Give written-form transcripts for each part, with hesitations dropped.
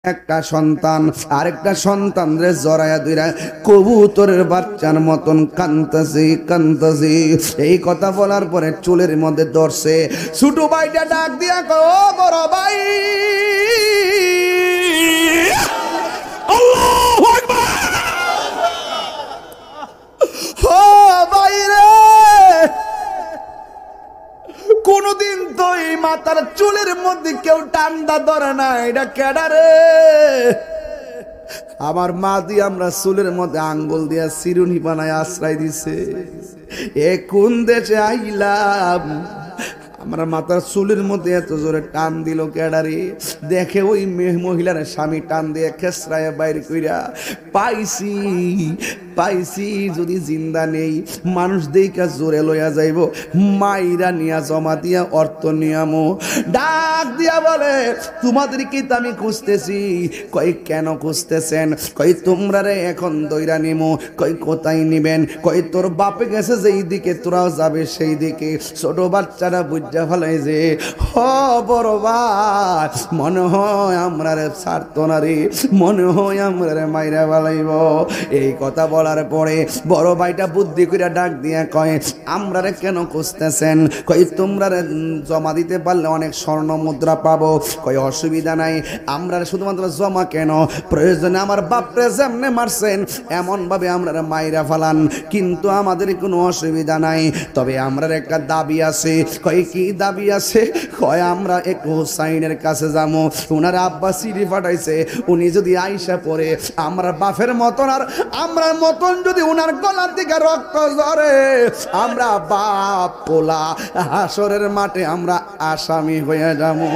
একটা সন্তান আরেকটা সন্তান রে জড়ায়া ধইরা কবুতরের বাচ্চার মতন কান্তাছি। এই কথা বলার পরে চুলের মধ্যে ধরছে। ছোট ভাইটা ডাক দিয়া কয়, ও বড় ভাই, আল্লাহু আকবার, ও ভাই রে, কোনদিন তো এই মাথার চুলের মধ্যে কেউ টান্দা ধরে না, এটা কেডা রে? আমার মা দিয়ে আমরা চুলের মধ্যে আঙ্গুল দিয়া চিরুনি বানায় আশ্রয় দিছে। এ কোন দেশে আইলাম? আমরা মাথার চুলের মধ্যে এত জোরে টান দিল কেডারে? দেখে ওই মহিলার স্বামী টান দিয়ে খেসরায় বাইর কইরা পাইছি যদি জিন্দা নেই মানুষ দেইকা জোরে লইয়া যাইব, মাইরা নিয়া জমা দিয়া অর্থ নিয়ামো। ডাক দিয়া বলে, তোমাদেরকে তো আমি খুঁজতেছি। কই কেন খুঁজতেছেন? কই তোমরা রে এখন দইরা নিমো। কই কোথায় নিবেন? কই তোর বাপে গেছে যেই দিকে তোরাও যাবে সেই দিকে। ছোট বাচ্চারা বুঝা ফেলাই যে হ বড় ভাই, মনে হয় আমরা রে ছাড়তো না রে, মনে হয় আমরা রে মাইরা ফেলাইব। এই কথা বলার পরে বড় ভাইটা বুদ্ধি করে ডাক দিয়া কয়, আমরা রে কেন খুঁজতেছেন? কই তোমরা রে জমা দিতে পারলে অনেক স্বর্ণ মুদ্রা পাবো। কই অসুবিধা নাই, আমরা শুধুমাত্র জমা কেন, প্রয়োজনে আমার বাপরে যেমনে মারছেন এমন ভাবে আমরা মাইরা ফালান, কিন্তু আমাদের কোনো অসুবিধা নাই। তবে আমরা একটা দাবি আছে। কই কি দাবি আছে? কয় আমরা এক হুসাইনের কাছে যাবো, ওনার আব্বা চিঠি পাঠাইছে, উনি যদি আইসা পড়ে আমরা বাপের মতন আর আমরা মতন যদি ওনার গলার দিকে রক্ত ঝরে, আমরা বাপ পোলা হাসরের মাঠে আমরা আসামি হয়ে যাবো।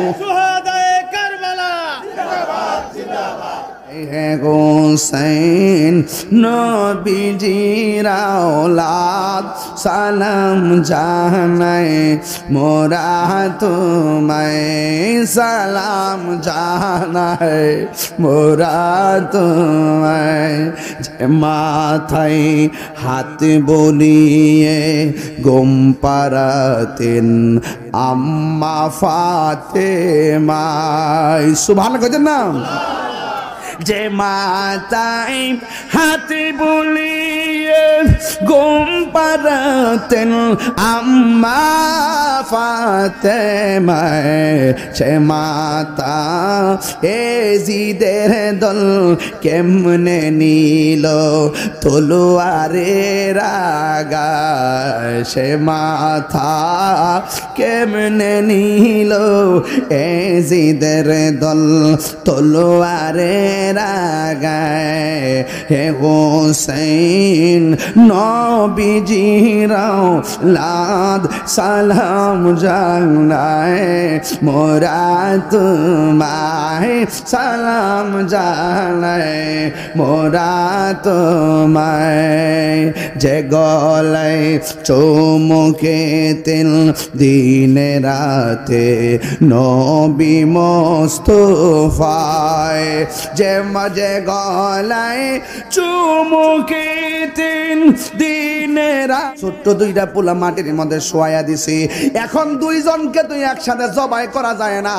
হুসাইন নবীজির আওলাদ, সালাম জানাই মোরা তোমায়, সালাম জানাই মোরা তোমায়। মাথায় হাত বলিয়ে গম পাড়াতেন আম্মা ফাতেমা। সুবহানাল্লাহ কইতেন না? যে মাথায় হাত বুলিয়ে গম পাড়াতেন আম্মা ফাতেমায়, সে মাতা এজিদের দল কেমনে নিল তলোয়ারের আগায়, সে মাথা কেমনে নিল এজিদের দল তলোয়ারের রাগায়। হে হুসাইন নবীজির আওলাদ, সালাম জানাই মোরা তোমায়, সালাম জানাই মোরা তোমায়। যে গলায় চুমুকে তেল দিনে রাতে নবী মোস্তফায়, যে মাঝে গলায় চুমুকে তিন দিনেরা। ছোট্ট দুইটা পোলা মাটির মধ্যে শোয়া দিছে। এখন দুইজনকে তুই একসাথে জবাই করা যায় না।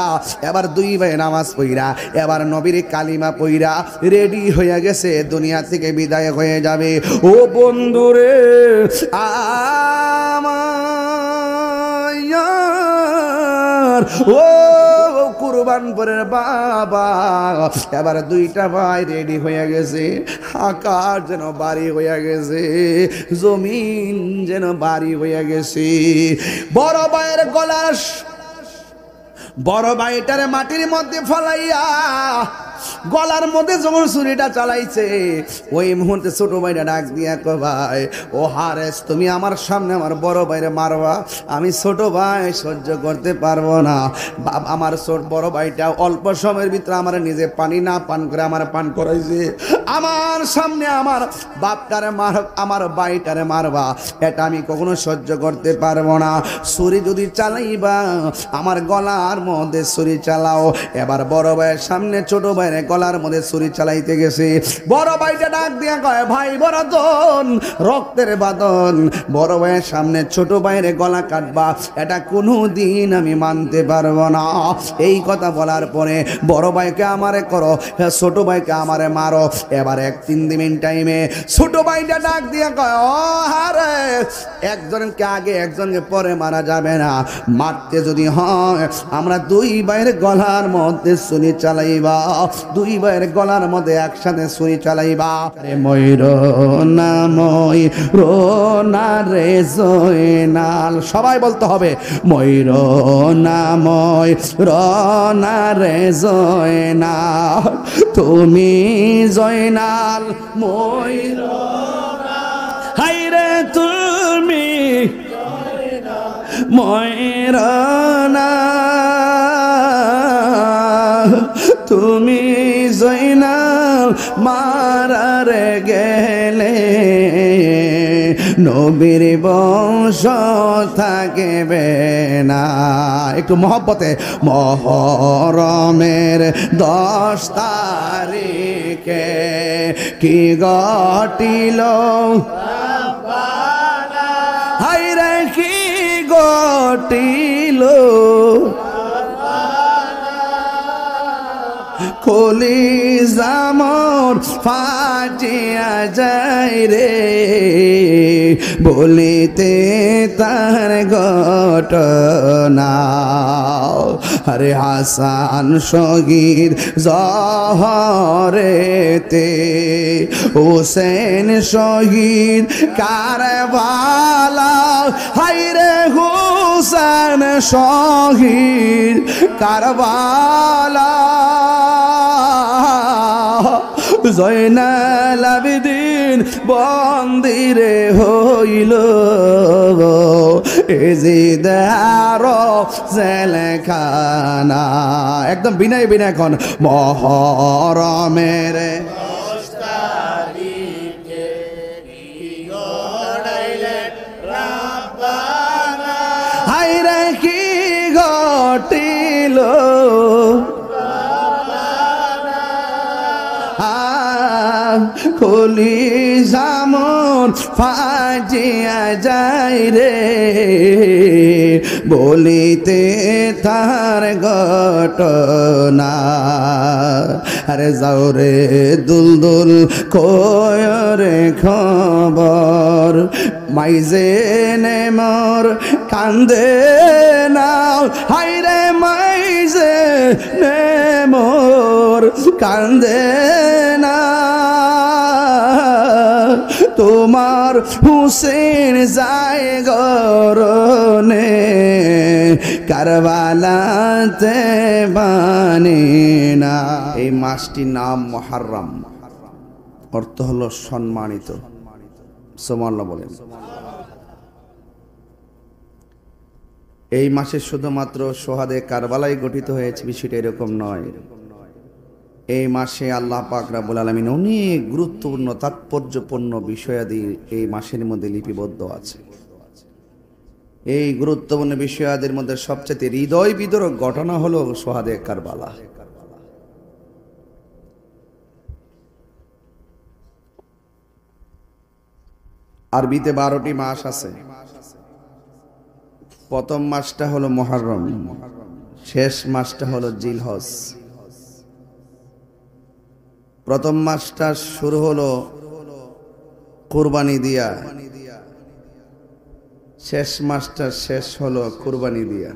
এবার দুই ভাই নামাজ পইরা, এবার নবীর কালিমা পইরা রেডি হয়ে গেছে, দুনিয়া থেকে বিদায় হয়ে যাবে। ও বন্ধুরে আমার, ও কুরবানপুরের বাবা, এবার দুইটা ভাই রেডি হয়ে গেছে। আকাশ যেন বাড়ি হয়ে গেছে, জমিন যেন বাড়ি হয়ে গেছে। বড় ভাইয়ের গলার বড় ভাইটারে মাটির মধ্যে ফলাইয়া গলার মধ্যে যখন ছুরিটা চালাইছে, ওই মুহূর্তে ছোট ভাইটা ডাক দিয়া কয়, ভাই ও হারেস, তুমি আমার সামনে আমার বড় ভাইরে মারবা? আমি ছোট ভাই সহ্য করতে পারবো না। আমার বড় ভাইটা অল্প সময়ের ভিতরে আমার নিজে পানি না পান করে আমার পান করাইছে, আমার সামনে আমার বাপটারে মার, আমার ভাইটারে মারবা, এটা আমি কখনো সহ্য করতে পারবো না। ছুরি যদি চালাইবা আমার গলার মধ্যে ছুরি চালাও। এবার বড় ভাইয়ের সামনে ছোট ভাইয়ের গলার মধ্যে ছুরি চালাইতে গেছে। বড় ভাইটা ডাক দিয়া কয়, ভাই বরাদন, রক্তের বাঁধন, বড় ভাইয়ের সামনে ছোট ভাইয়ের গলা কাটবা, এটা কোনো দিন আমি মানতে পারবো না। এই কথা বলার পরে বড় ভাইকে আমারে করো, ছোট ভাইকে আমারে মারো। এবার 1-3 দিন টাইমে ছোট ভাইটা ডাক দিয়া কয়, ও হারে, একজনকে আগে একজনকে পরে মারা যাবে না, মারতে যদি হয় আমরা 2 ভাইয়ের গলার মধ্যে ছুরি চালাইবা, 2 ভাইয়ের গলার মধ্যে একসাথে ছুরি চালাইবা। রে ময়ূর না ময়ূর না রে জয়নাল, সবাই বলতে হবে, ময়ূর না ময়ূর না রে জয়নাল, তুমি জয়নাল ময়ূর, হাই রে তুমি ময়ূর না, তুমি জয়নাল মারারে গেলে নবীর বংশ থাকবে না। একটু মহব্বতে, মহরমের 10 তারিখে কি ঘটিল, হায়রে কি ঘটিল, কলিজা মোর ফাটিয়া যায় রে, বলিতে তার ঘটনা। আরে হাসান শহীদ জহরেতে, হোসেন শহীদ কারবালা, হায়রে হোসেন শহীদ কারবালা, জয়নাল আবেদিন বন্দিরে হইল, এজিদার জেলখানা। একদম বিনয় বিনয় এখন, মহরমের হায়রে কি ঘটিল, কলিজা মোর ফাটিয়া যায় রে, বলিতে তার ঘটনা। আরে যাও রে দুলদুল কয়রে খবর, মাইজে নে মোর কান্দে না, হায়রে মাইজে নে মোর কান্দে না, তোমার হুসেন যায় গরনে কারবালাতে বানে না। এই মাসটির নাম মুহররম, অর্থ হলো সম্মানিত। সুবহানাল্লাহ বলেন। এই মাসে শুধুমাত্র সোহাদে কারবালাই গঠিত হয়েছে বিষয়টা এরকম নয়। এই মাসে আল্লাহ পাক রব্বুল আলামিন অনেক গুরুত্বপূর্ণ তাৎপর্যপূর্ণ বিষয়াদি এই মাসের মধ্যে লিপিবদ্ধ আছে। এই গুরুত্বপূর্ণ বিষয়াদের মধ্যে সবচেয়ে হৃদয় বিদারক ঘটনা হলো সোহাদে কারবালা। আরবিতে 12টি মাস আছে। প্রথম মাসটা হলো মুহররম, শেষ মাসটা হলো জিলহজ। প্রথম মাসটা শুরু হলো কুরবানি দিয়া, শেষ মাসটা শেষ হলো কুরবানি দিয়া।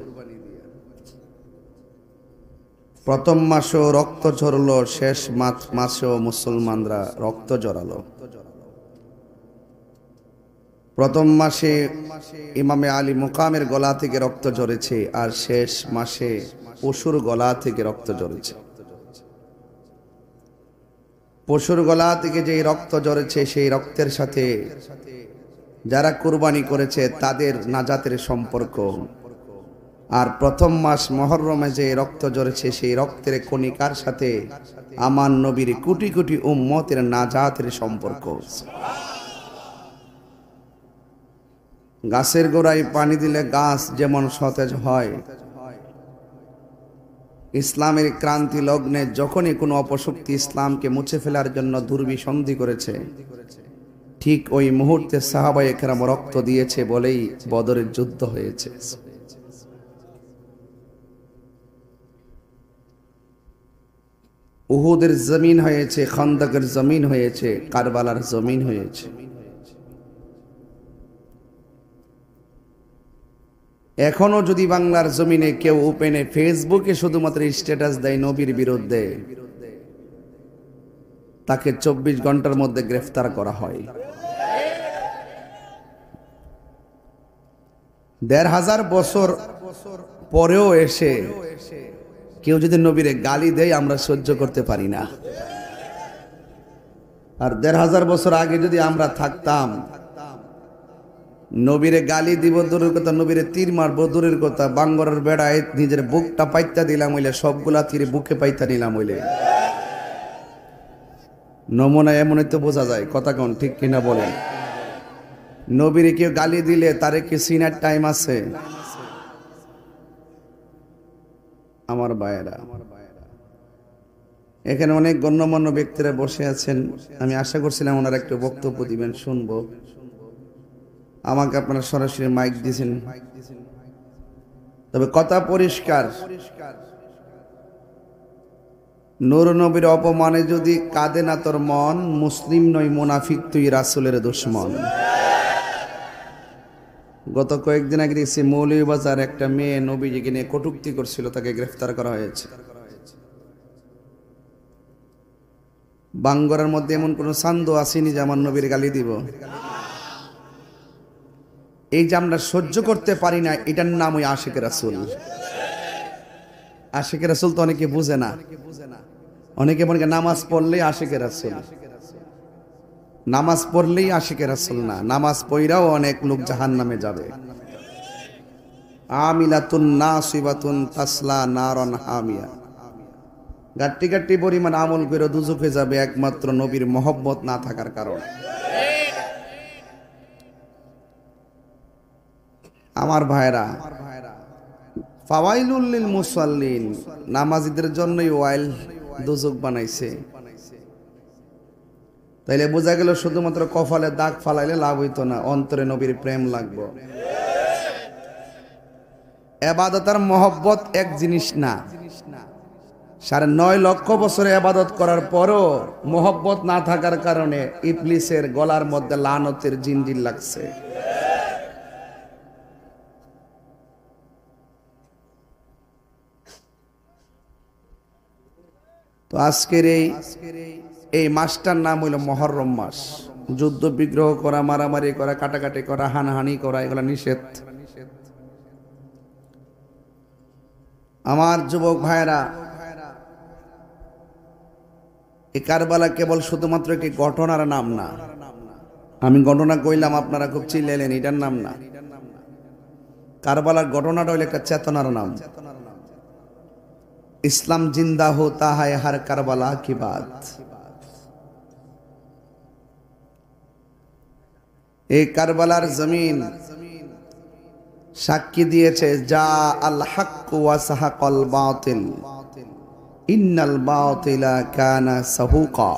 প্রথম মাসেও রক্ত ঝরলো, শেষ মাসেও মুসলমানরা রক্ত জড়ালো। প্রথম মাসে ইমামে আলী মুকামের গলা থেকে রক্ত ঝরেছে, আর শেষ মাসে পশুর গলা থেকে রক্ত ঝরেছে। পশুর গলা থেকে যে রক্ত ঝরেছে সেই রক্তের সাথে যারা কুরবানি করেছে তাদের নাজাতের সম্পর্ক। আর প্রথম মাস মুহররমে যে রক্ত ঝরেছে সেই রক্তের কণিকার সাথে আমার নবীর কোটি কোটি উম্মতের নাজাতের সম্পর্ক। গাছের গোড়ায় পানি দিলে গাছ যেমন সতেজ হয়, ইসলামের ক্রান্তি লগ্নে যখনই কোনো অপশক্তি ইসলামকে মুছে ফেলার জন্য দুর্বিসন্ধি করেছে, ঠিক ওই মুহূর্তে সাহাবায়ে কেরাম রক্ত দিয়েছে বলেই বদরের যুদ্ধ হয়েছে। উহুদের জমিন হয়েছে, খন্দকের জমিন হয়েছে, কারবালার জমিন হয়েছে। এখনো যদি বাংলার জমিনে কেউ ওপেনে ফেসবুকে শুধুমাত্র স্ট্যাটাস দেয় নবীর বিরুদ্ধে, তাকে 24 ঘন্টার মধ্যে গ্রেফতার করা হয়। ১,৫০০ বছর পরেও এসে কেউ যদি নবীরে গালি দেয় আমরা সহ্য করতে পারি না। আর ১,৫০০ বছর আগে যদি আমরা থাকতাম, নবীরে গালি দিব দূরের কথা, নবীরে তীর মারবো দূরের কথা, বাঙ্গরের বেড়ায় নিজের বুকটা পাইতা দিলাম হইলে সবগুলা তীরে বুকে পাইতা নিলাম হইলে। নমুনা এমনই তো বোঝা যায়, কথা কোন ঠিক কিনা বলেন? নবীরে কেউ গালি দিলে তারে কি সিনার টাইম আছে? আমার ভাইয়েরা, এখানে অনেক গণ্যমান্য ব্যক্তিরা বসে আছেন, আমি আশা করছিলাম ওনারা একটু বক্তব্য দিবেন, শুনবো। আমাকে আপনারা সরাসরি মাইক দিয়েছেন, তবে কথা পরিষ্কার, নূর নবীর অপমানে যদি কাঁদে না তোর মন, মুসলিম নয় মুনাফিক, তুই রাসূলের দুশমন। গত কয়েকদিন আগে দেখছি মৌলভীবাজার একটা মেয়ে নবীজিকে নিয়ে কটূক্তি করছিল, তাকে গ্রেফতার করা হয়েছে। বাঙ্গরের মধ্যে এমন কোন সান্দ আসেনি যে আমার নবীর গালি দিব। এই যে আমরা সহ্য করতে পারি না, এটার নাম ওই আশিক রাসূল। আশিক রাসূল তো অনেকে বুঝে না, অনেকে মনে করে নামাজ পড়লেই আশিক রাসূল, নামাজ পড়লেই আশিক রাসূল না, নামাজ পড়াও অনেক লোক জাহান্নামে যাবে। আমিলাতুন নাসিবাতুন তাসলা নারান হামিয়া, গাট্টি গাট্টি পরিমাণ আমল করে দুজখে যাবে একমাত্র নবীর মহব্বত না থাকার কারণে। আমার ভাইরা, ফাওয়াইলুল লিল মুসাল্লিন, নামাজীদের জন্যই ওয়াইল দুজক বানাইছে। তাইলে বোঝা গেল শুধুমাত্র কপালে দাগ ফালাইলে লাভ হইতো না, অন্তরে নবীর প্রেম লাগবে। ইবাদত আর মহব্বত এক জিনিস না। 9.5 লক্ষ বছরে ইবাদত করার পরও মহব্বত না থাকার কারণে ইবলিসের গলার মধ্যে লানতের জিনজির লাগছে। তো আজকের এই মাসটার নাম হইল মুহররম মাস। যুদ্ধ বিগ্রহ করা, মারামারি করা, কাটাকাটি করা, হানাহানি করা, এগুলো নিষেধ। আমার যুবক ভাইরা, এই কারবালা কেবল শুধুমাত্র একটি ঘটনার নাম না। আমি ঘটনা কইলাম, আপনারা খুব চিল্লাইলেন, এটার নাম না। কারবালার ঘটনাটা হইল একটা চেতনার নাম। ইসলাম জিন্দা হোতা है हर करबला की बात। এই কারবালার জমিন সাক্ষী দিয়েছে, যা আল হক ওয়া সাহাকাল বাতিল ইন্নাল বাতিলা কানা সাহুকা।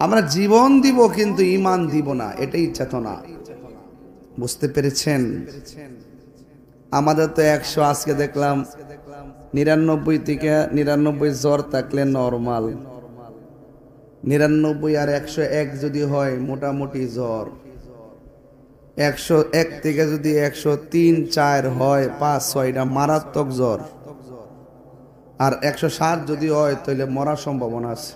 আমরা জীবন দিব কিন্তু ঈমান দিব না, এটাই চেতনা। বুঝতে পেরেছেন? আমাদের তো 100, আজকে দেখলাম 99 থেকে 99 জ্বর থাকলে নরমাল, 99 আর 101 যদি হয় মোটামুটি জ্বর, 101 থেকে যদি 103, 4 হয়, 5, 6 এটা মারাত্মক জ্বর, আর 107 যদি হয় তাহলে মরার সম্ভাবনা আছে।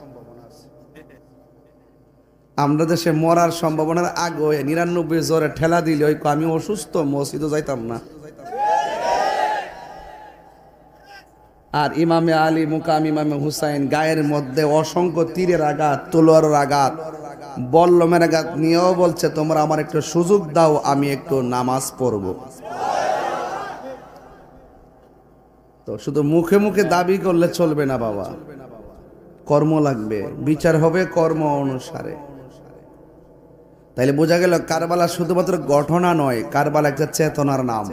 আমরা দেশে মরার সম্ভাবনার আগে 99 জ্বরে ঠেলা দিলে ওই আমি অসুস্থ, মসজিদও যাইতাম না। আর ইমামে আলী মুকাম ইমামে হুসাইন গায়ের মধ্যে অসংখ্য তীরের আঘাত, তলোয়ারের আঘাত, বল্লমের আঘাত নিয়েও বলছে, তোমরা আমার একটু সুযোগ দাও, আমি একটু নামাজ পড়ব। তো শুধু মুখে মুখে দাবি করলে চলবে না বাবা, কর্ম লাগবে, বিচার হবে কর্ম অনুসারে। তাইলে বোঝা গেল কারবালা শুধুমাত্র ঘটনা নয়, কারবালা একটা চেতনার নাম।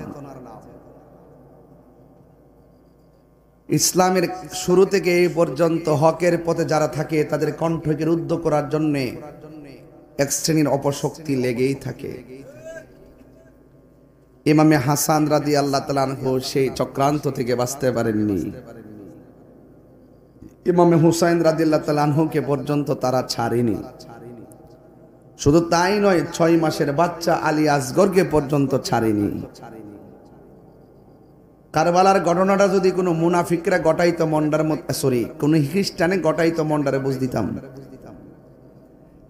ইসলামের শুরু থেকে এই পর্যন্ত হকের পথে যারা থাকে তাদের কণ্ঠকে রুদ্ধ করার জন্য এক শ্রেণীর অপশক্তি লেগেই থাকে। ইমামে হাসান রাদিয়াল্লাহু তাআলা আনহু সেই চক্রান্ত থেকে বাঁচতে পারেননি। ইমামে হুসাইন রাদিয়াল্লাহু তাআলা আনহুকে পর্যন্ত তারা ছাড়েনি। শুধু তাই নয়, 6 মাসের বাচ্চা আলী আসগরকে পর্যন্ত ছাড়েনি। কারবালার ঘটনাটা যদি কোনো মুনাফিকরা গটাইতো মন্ডার মধ্যে, কোনো খ্রিস্টানে গটাইতো মন্ডারে বুঝ দিতাম।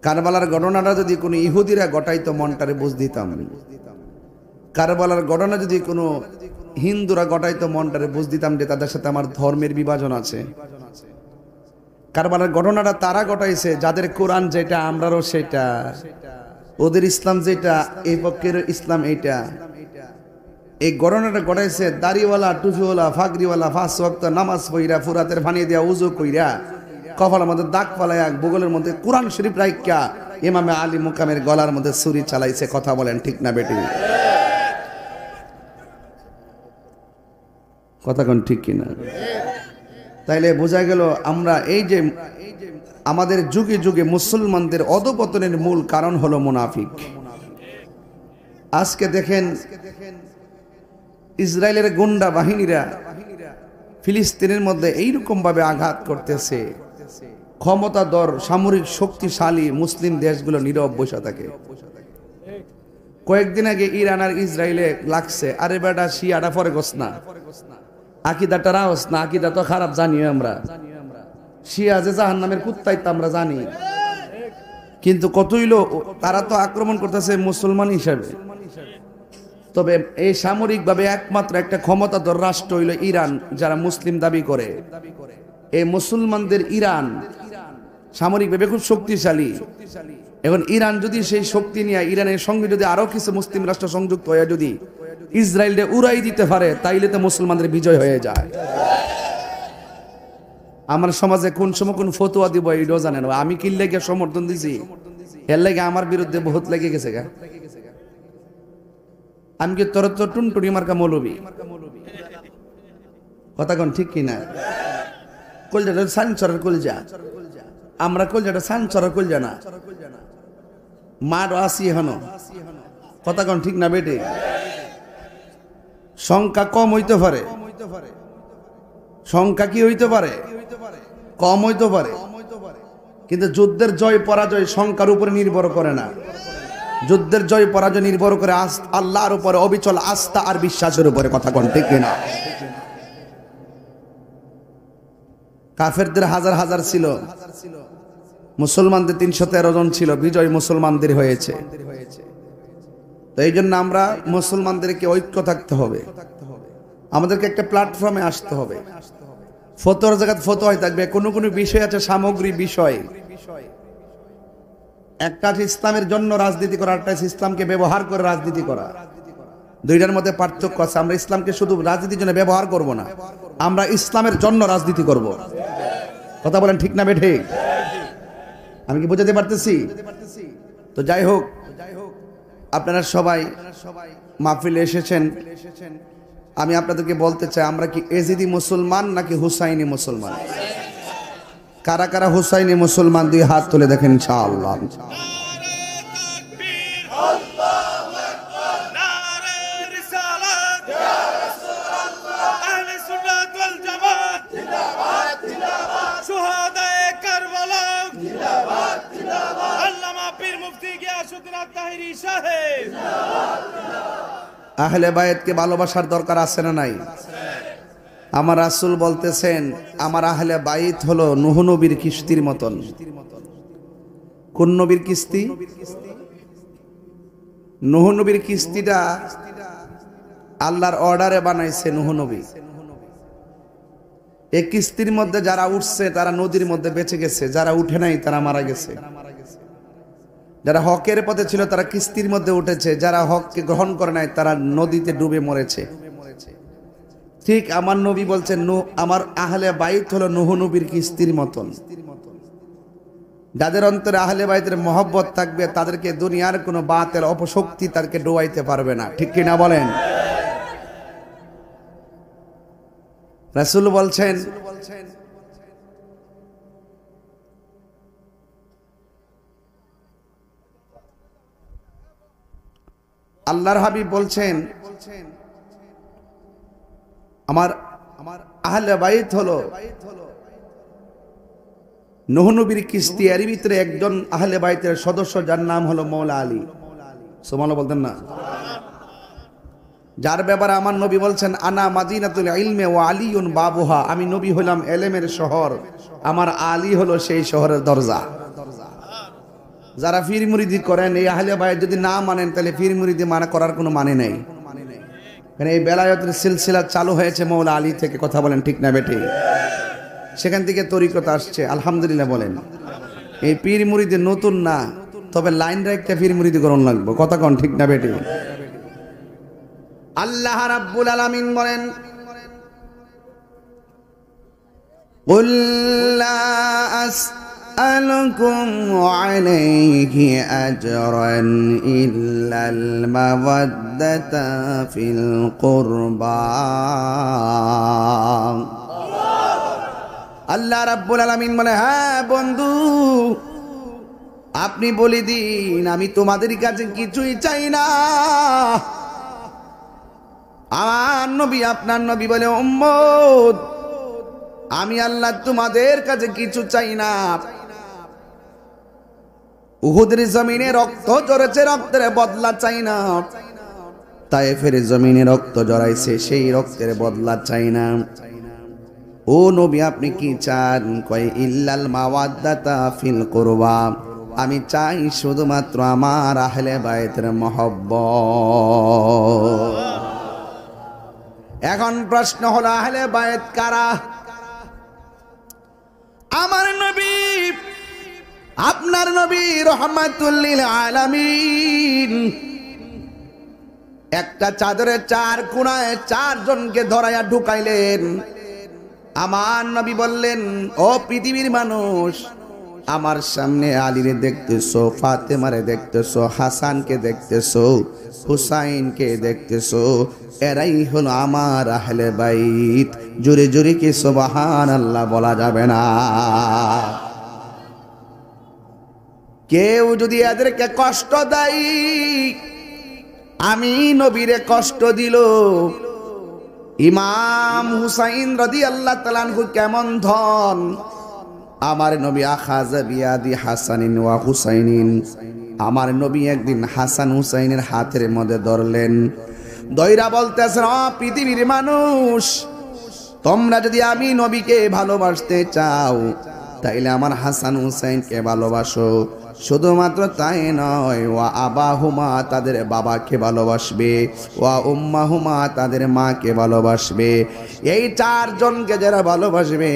কারবালার ঘটনাটা যদি কোনো ইহুদিরা গটাইতো মন্ডারে বুঝ দিতাম। কারবালার ঘটনা যদি কোনো হিন্দুরা গটাইতো মন্ডারে বুঝ দিতাম যে তাদের সাথে আমার ধর্মের বিভাজন আছে। কারবালার ঘটনাটা তারা গটাইছে যাদের কোরআন যেটা আমরারও সেটা, ওদের ইসলাম যেটা এই পক্ষের ইসলাম এইটা। এই ঘটনাটা ঘটাইছে দাড়িওয়ালা, টুপিওয়ালা, ফাগরিওয়ালা, 5 ওয়াক্ত নামাজ পইরা, ফুরাতের পানি দিয়া উযু কইরা, কপালের মধ্যে দাগ ফালাইয়া, বুগলের মধ্যে কোরআন শরীফ রাইখা ইমামে আলী মুকামের গলার মধ্যে ছুরি চালাইছে। কথা বলেন ঠিক না বেটি? কথা কোন ঠিক কিনা? তাইলে বোঝা গেল আমরা এই যে আমাদের যুগে যুগে মুসলমানদের অধপতনের মূল কারণ হলো মুনাফিক। আজকে দেখেন ইসরায়েলের গুন্ডা বাহিনীরা ফিলিস্তিনের মধ্যে এইরকম ভাবে আঘাত করতেছে, ক্ষমতাধর সামরিক শক্তিশালী মুসলিম দেশগুলো নীরব বসে থাকে। কয়েকদিন আগে ইরান আর ইসরায়েলে লাগছে, আরে বেটা শিয়াটা পরে গোস না, আকিদাটা রাওস না, আকিদা তো খারাপ জানিও আমরা, শিয়া যে জাহান্নামের কুত্তাই তো আমরা জানি, কিন্তু কতই লোক তারা তো আক্রমণ করতেছে মুসলমান হিসাবে। তবে এই সামরিকভাবে একমাত্র একটা ক্ষমতাধর রাষ্ট্র হইল ইরান, যারা মুসলিম দাবি করে। এই মুসলমানদের ইরান সামরিকভাবে খুব শক্তিশালী। এখন ইরান যদি সেই শক্তি নিয়ে ইরানের সঙ্গে যদি আরো কিছু মুসলিম রাষ্ট্র সংযুক্ত হয়ে যদি ইসরায়েলকে উড়াই দিতে পারে, তাইলে তো মুসলমানদের বিজয় হয়ে যায়। আমার সমাজে কোন সময় কোন ফতোয়া দিব এইটাও জানেন। আমি কি লেগে সমর্থন দিছি, এর লেগে আমার বিরুদ্ধে বহুত লেগে গেছে গা। আমি কি তোর তো টুনটুনি মার্কা মৌলবি? কথা কোন ঠিক কিনা? কলজাটা সানচরের কলজা, আমরা কলজাটা সানচরের কলজা না, মার আসি এখনো। কথা কোন ঠিক না বেটে? সংখ্যা কম হইতে পারে, সংখ্যা কি হইতে পারে, কম হইতে পারে, কিন্তু যুদ্ধের জয় পরাজয় সংখ্যার উপরে নির্ভর করে না। যুদ্ধের জয় পরাজয় নির্ভর করে আল্লাহর উপরে অবিচল আস্থা আর বিশ্বাসের উপরে। কথা কোন ঠিক কিনা? কাফেরদের হাজার হাজার ছিল, মুসলমানদের 313 জন ছিল, বিজয় মুসলমানদের হয়েছে। তো এই জন্য আমরা মুসলমানদেরকে ঐক্য থাকতে হবে, আমাদেরকে একটা প্ল্যাটফর্মে আসতে হবে। ফতোয়ার জায়গায় ফতোয়াই থাকবে, কোনো কোনো বিষয় আছে সামগ্রিক বিষয়। একটা ইসলামের জন্য রাজনীতি করা, একটা ইসলামকে ব্যবহার করে রাজনীতি করা, দুইটার মধ্যে পার্থক্য আছে। আমরা ইসলামকে শুধু রাজনীতির জন্য ব্যবহার করব না, আমরা ইসলামের জন্য রাজনীতি করব। কথা বলেন ঠিক না বেঠে? আমি কি বোঝাতে পারতেছি? তো যাই হোক, আপনারা সবাই মাহফিলে এসেছেন। আমি আপনাদেরকে বলতে চাই, আমরা কি এজিদি মুসলমান নাকি হুসাইনি মুসলমান? কারা কারা হুসাইনি মুসলমান 2 হাত তুলে দেখেন ইনশাআল্লাহ। আহলে বায়াতকে ভালোবাসার দরকার আছে না নাই? আমার রাসূল বলতেছেন, আমার আহলে বাইত হলো নূহ নবীর কিস্তির মতন। কোন নবীর কিস্তি? নূহ নবীর কিস্তিটা আল্লাহর অর্ডারে বানাইছে নূহ নবী। এই কিস্তির মধ্যে যারা উঠছে তারা নদীর মধ্যে বেঁচে গেছে, যারা উঠে নাই তারা মারা গেছে। যারা হকের পথে ছিল তারা কিস্তির মধ্যে উঠেছে, যারা হককে গ্রহণ করে নাই তারা নদীতে ডুবে মরেছে। ঠিক আমার নবী বলছেন, আমার আহলে বাইত হলো নূহ নবীর কিস্তির মতন। যাদের অন্তরে আহলে বাইতের মহব্বত থাকবে তাদেরকে দুনিয়ার কোনো বাতের অপশক্তি তাদেরকে ডুবাইতে পারবে না। ঠিক কিনা বলেন? রাসূল বলছেন আল্লাহর হাবিব বলছেন আমার আহলে বাইত হলো নূহ নবীর কিস্তি, এর ভিতরে একজন আহলে বাইতের সদস্য যার নাম হলো মৌলা আলী। সুবহানাল্লাহ বলতেন না? যার ব্যাপারে আমার নবী বলছেন আনা মাদিনাতুল ইলমে ওয়া আলিউন বাবুহা, আমি নবী হলাম এলেমের শহর, আমার আলী হলো সেই শহরের দরজা। যারা পীর মুরিদি করেন এই আহলে বাইত যদি না মানেন তাহলে পীর মুরিদি মানা করার কোনো মানে নেই। কারণ এই বেলায়েতের সিলসিলা চালু হয়েছে মৌলা আলী থেকে। কথা বলেন ঠিক না বেঠিক? সেখান থেকে তরিকত আসছে, আলহামদুলিল্লাহ বলেন। এই পীর মুরিদি নতুন না, তবে লাইন রেখে পীর মুরিদি করণ লাগবে। কথা কোন ঠিক না বেঠিক? আল্লাহ রাব্বুল আলামিন বলেন কুল লা আসআলুকুম আলাইহি আজরান ইল্লাল মাওয়াদ্দাতা ফিল কুরবা। আল্লাহ রাব্বুল আলামিন বলে, হ্যাঁ বন্ধু আপনি বলে দিন আমি তোমাদের কাছে কিছুই চাই না। আমার নবী আপনার নবী বলে, উম্মত আমি আল্লাহ তোমাদের কাছে কিছু চাই না। উহুদের জমিনে রক্ত ঝরেছে, রক্তের বদলা চাই না। তায়েফের জমিনে রক্ত ঝরাইছে, সেই রক্তের বদলা চাই না। ও নবী আপনি কি চান? কয় ইল্লাল মাওয়াদ্দাতা ফিল কুরবা, আমি চাই শুধুমাত্র আমার আহলে বাইতের মহব্বত। এখন প্রশ্ন হলো আহলে বাইত কারা? আমার নবী আপনার নবী রহমাতুল লিল আলামিন একটা চাদরের চার কোণায় চারজনকে ধরাইয়া ঢুকাইলেন। আমার নবী বললেন, ও পৃথিবীর মানুষ, আমার সামনে আলীরে দেখতেছো, ফাতেমারে দেখতেছো, হাসানকে দেখতেছো, হুসাইনকে দেখতেছো, এরাই হলো আমার আহলে বাইত। জোরে জোরে কি সুবহানাল্লাহ বলা যাবে না? কেউ যদি এদেরকে কষ্ট দেয়, আমি নবীরে কষ্ট দিল। ইমাম হুসাইন রাদিয়াল্লাহু তাআলা আনহু কেমন ধন, আমার নবী আখাযা বিয়াদি হাসানিন ওয়া হুসাইনিন, আমার নবী একদিন হাসান হুসাইনের হাতের মধ্যে ধরলেন, দইরা বলতেছেন, ও পৃথিবীর মানুষ, তোমরা যদি আমি নবীকে ভালোবাসতে চাও তাইলে আমার হাসান হুসাইনকে ভালোবাসো। শুধুমাত্র তাই নয়, ওয়া আবাহুমা, তাদের বাবাকে ভালোবাসবে, ওয়া উম্মাহুমা, তাদের মাকে ভালোবাসবে। এই চারজনকে যারা ভালোবাসবে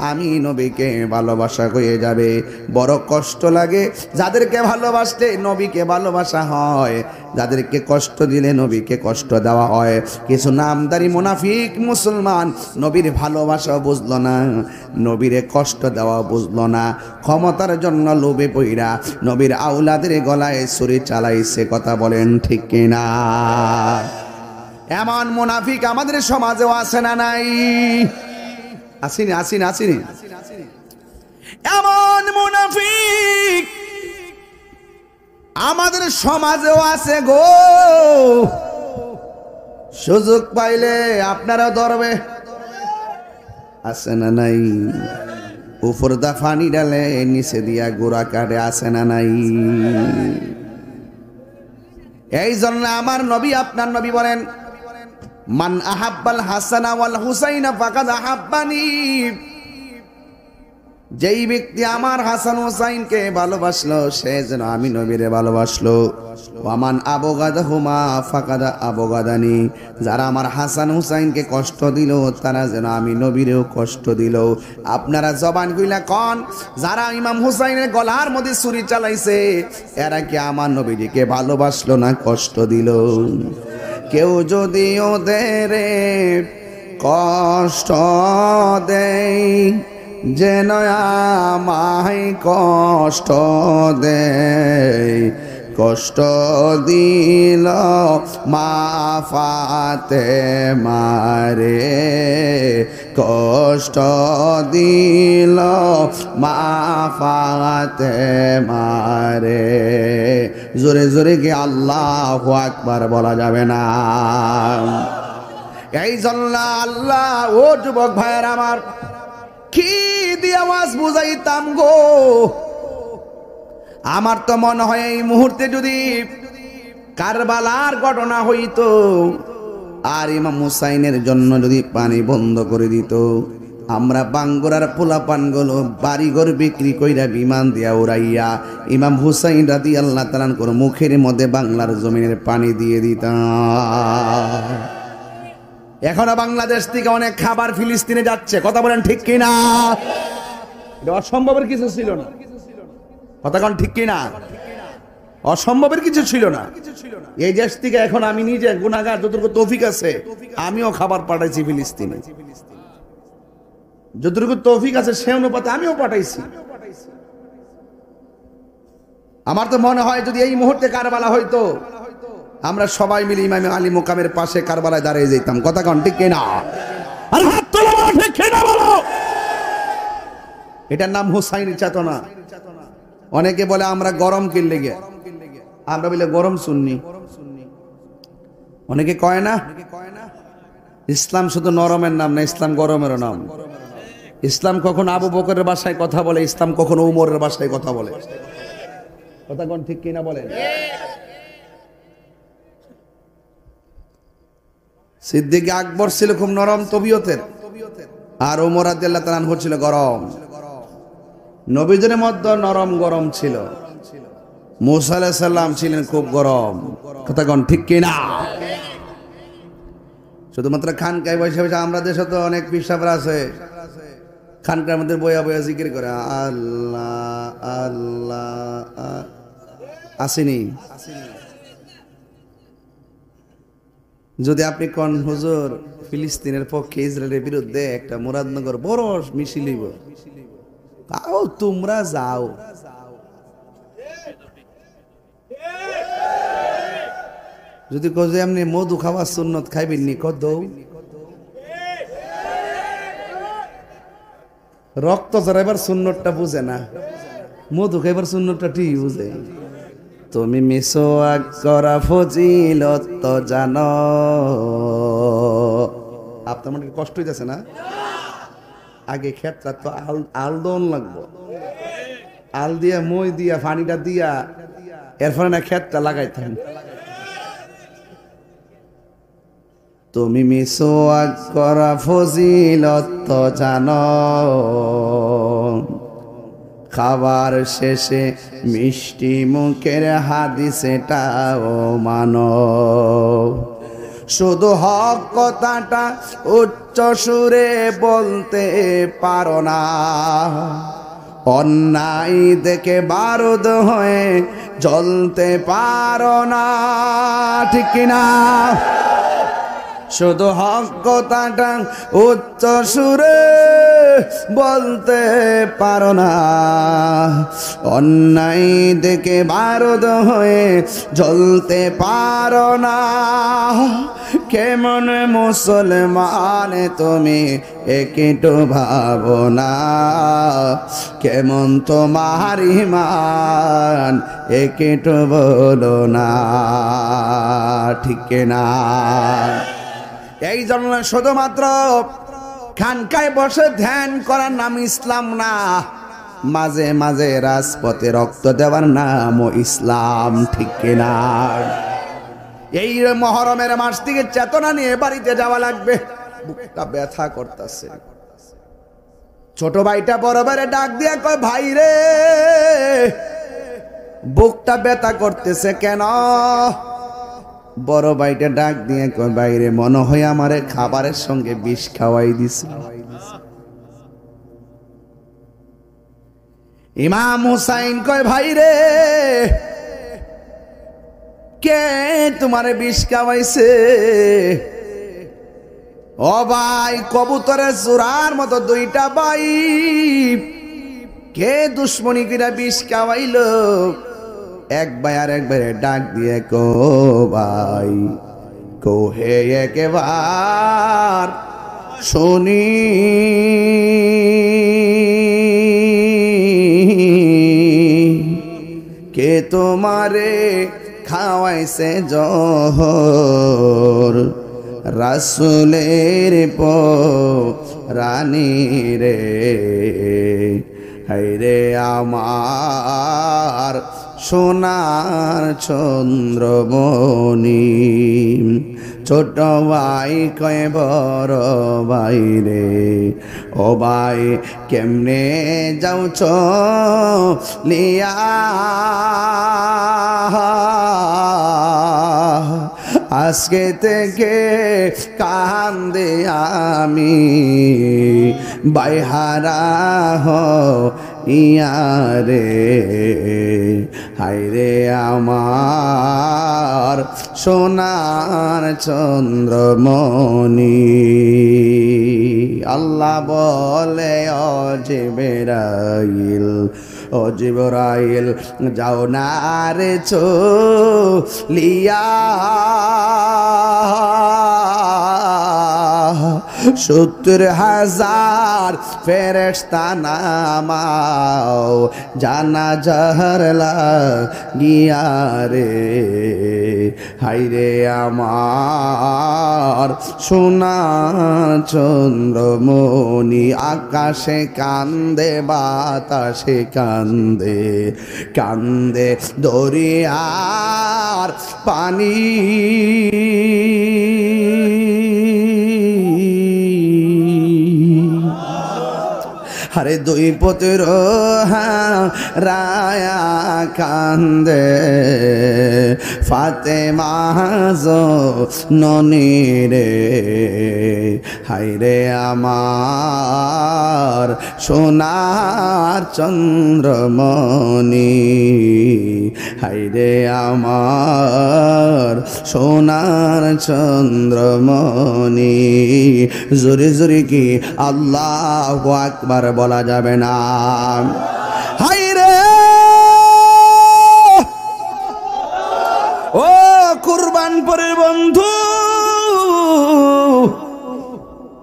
আমি নবীকে ভালোবাসা হয়ে যাবে। বড় কষ্ট লাগে যাদেরকে ভালোবাসলে নবীকে ভালোবাসা হয়, যাদেরকে কষ্ট দিলে নবীকে কষ্ট দেওয়া হয়। কিছু নামদারি মুনাফিক মুসলমান নবীর ভালোবাসা বুঝলো না, নবীরে কষ্ট দেওয়া বুঝলো না, ক্ষমতার জন্য লোভে পইরা নবীর আওলাদের গলায় ছুরি চালাইছে। কথা বলেন ঠিক কিনা? এমন মুনাফিক আমাদের সমাজেও আছে না নাই? আসেনি আসেনি আসেনি? এমন মুনাফিক আমাদের সমাজেও আছে গো। সুযোগ পাইলে আপনারা ধরবে, আছে না নাই? উপর দা ফানি ডালে নিচে দিয়া গোড়া কাটে, আছে না নাই? এই জন্য আমার নবী আপনার নবী বলেন, মান আহাব্বাল হাসানা ওয়াল হুসাইনা ফাকাদ আহাব্বানি, যেই ব্যক্তি আমার হাসান হুসাইনকে ভালোবাসলো সে যেন আমি নবীরে ভালোবাসলো। ওয়ামান আবগাদাহুমা ফাকাদ আবগাদানি, যারা আমার হাসান হুসাইনকে কষ্ট দিল তারা যেন আমি নবীরেও কষ্ট দিল। আপনারা জবান কইলা কোন, যারা ইমাম হুসাইনের গলার মধ্যে ছুরি চালাইছে এরা কি আমার নবীকে ভালোবাসলো না কষ্ট দিল? কেউ যদি ওদের কষ্ট দেয় যেন আমায় কষ্ট দেয়, কষ্ট দিল মা ফাতেমারে, কষ্ট দিল মা ফাতেমারে। জোরে জোরে কি আল্লাহু আকবার বলা যাবে না? এই জন্য আল্লাহ, ও যুবক ভাইয়ের আমার, কি দিয়ে আওয়াজ বুঝাইতাম গো। আমার তো মনে হয় এই মুহূর্তে যদি কারবালার ঘটনা হইতো আর ইমাম হুসাইনের জন্য যদি পানি বন্ধ করে দিত, আমরা বাঙ্গুরার পোলাপানগুলো বাড়িঘর বিক্রি কইরা বিমান দিয়া উড়াইয়া ইমাম হুসাইন রাদিয়াল্লাহু তাআলা করে মুখের মধ্যে বাংলার জমিনের পানি দিয়ে দিতাম। এখনো বাংলাদেশ থেকে অনেক খাবার ফিলিস্তিনে যাচ্ছে, কথা বলেন ঠিক কিনা? এটা অসম্ভবের কিছু ছিল না, কথা কোন ঠিক কিনা? অসম্ভবের কিছু ছিল না। এই দেশ থেকে এখন আমি নিজে গুনাহগার, যতটুকু তৌফিক আছে আমিও খাবার পাঠাইছি ফিলিস্তিনে, যতটুকু তৌফিক আছে সে অনুপাতে আমিও পাঠাইছি। আমার তো মনে হয় যদি এই মুহূর্তে কারবালা হইতো, আমরা সবাই মিলে ইমাম আলী মুকামের পাশে কারবালায় দাঁড়িয়ে যেতাম, কথা কোন ঠিক কিনা? আর হাত তোলো বলো ঠিক কিনা বলো। এটার নাম হুসাইনি চেতনা। অনেকে বলে আমরা গরম কিনলে গে, আমরা বলে গরম সুন্নি। অনেকে কয় না ইসলাম শুধু নরমের নাম না, ইসলাম গরমেরও নাম। ইসলাম কখন আবু বকরের ভাষায় কথা বলে, ইসলাম কখন উমরের ভাষায় কথা বলে, কথা কোন ঠিক কিনা বলেন? সিদ্দিক আকবর ছিল খুব নরম তবিয়তের, আর ওমর রাদিয়াল্লাহু তাআলা আনহু ছিল গরম। নবীদের মধ্যে নরম গরম ছিল। মুসা আলাইহিস সালাম ছিলেন খুব গরম, কথা কোন ঠিক কিনা? শুধুমাত্র খানকায় বসে বসে, আমরা দেশে তো অনেক পিসাবরা আছে, খানকার মধ্যে বইয়া বইয়া জিকির করে আল্লাহ আল্লাহ, আসেনি? যদি আপনি কোন হুজুর ফিলিস্তিনের পক্ষে ইসরায়েলের বিরুদ্ধে একটা মুরাদনগর বড় মিছিল হইব, আও তোমরা যাও। যদি কোজে এমনি মধু খাওয়া সুন্নত খাইবেন নি, কত রক্ত জরাইবার সুন্নতটা বুঝে না, মধু খাইবার সুন্নতটা ঠিক বুঝে। তুমি মিসওয়াক করা ফজিলত তো জানো। আপনার মনে কষ্ট হইতেছে না? আগে ক্ষেত্রা তো আলদন লাগবো, আল দিয়া মই দিয়া পানিটা দিয়া এরপরে না ক্ষেত্রা লাগাইতেন। তুমি মিসওয়াক করা ফজিলত তো জানো, খাবার শেষে মিষ্টি মুখের হাদিসটাও মানো। শুধু হক কথাটা উচ্চ সুরে বলতে পারো না, অন্যায় দেখে বারুদ হয়ে জ্বলতে পারো না, ঠিক কিনা? শুধু হক কথাটা উচ্চ সুরে বলতে পারো না, অন্যায় দেখে বারুদ হয়ে জ্বলতে পারো না। কেমন মুসলমান তুমি একটু ভাবো না, কেমন তোমার ঈমান একটু বলো না, ঠিক না? এই জন্য শুধুমাত্র খানকায় বসে ধ্যান করার নাম ইসলাম না, মাঝে মাঝে রাজপথে রক্ত দেওয়ার নামও ইসলাম, ঠিক কিনা? এই মহরমের মাস থেকে চেতনা নিয়ে বাড়িতে যাওয়া লাগবে। বুকটা ব্যথা করতেছে। ছোট ভাইটা বড় ভাইরে ডাক দিয়া কয়, ভাই রে বুকটা ব্যথা করতেছে কেন? বড় ভাইটা ডাক দিয়ে কয়, বাইরে মনে হয় আমারে খাবারের সঙ্গে বিষ খাওয়াই দিছে। ইমাম হুসাইন কয়, ভাই রে কে তোমারে বিষ খাওয়াইছে? ও ভাই, কবুতরের জোড়ার মতো দুইটা ভাই, কে দুশ্মনী কিরা বিষ খাওয়াইলো? এক ভাই আর এক ভাইরে ডাক দিয়ে কো, ভাই কো হে একবার শুনি কে তোমারে খাওয়াইছে জহর রাসূলের রানী রে হায়রে আমার সোনার চন্দ্রমণি ছোট ভাই কয় বড় ভাই রে ও ভাই কেমনে যাওছ লিয়া আজকে থেকে কান্দে আমি বাইহারা ইয়ারে হায়রে আমার সোনার চন্দ্রমণি আল্লাহ বলে ও জিবরাইল যাও না রে চলিয়া 70,000 ফেরেশতা নামাও জানাজার লাগিয়া রে হায়রে আমার সোনার চন্দ্রমণি আকাশে কান্দে বাতাসে কান্দে কান্দে দরিয়ার পানি আরে দুই পুত্র রায়া কান্দে ফাতেমা ননি রে হায়রে আমার সোনার চন্দ্রমণি হায়রে আমার সোনার চন্দ্রমণি জোরে জোরে কি আল্লাহু আকবার বলা যাবে না হায়রে ও কুরবানপুরের বন্ধু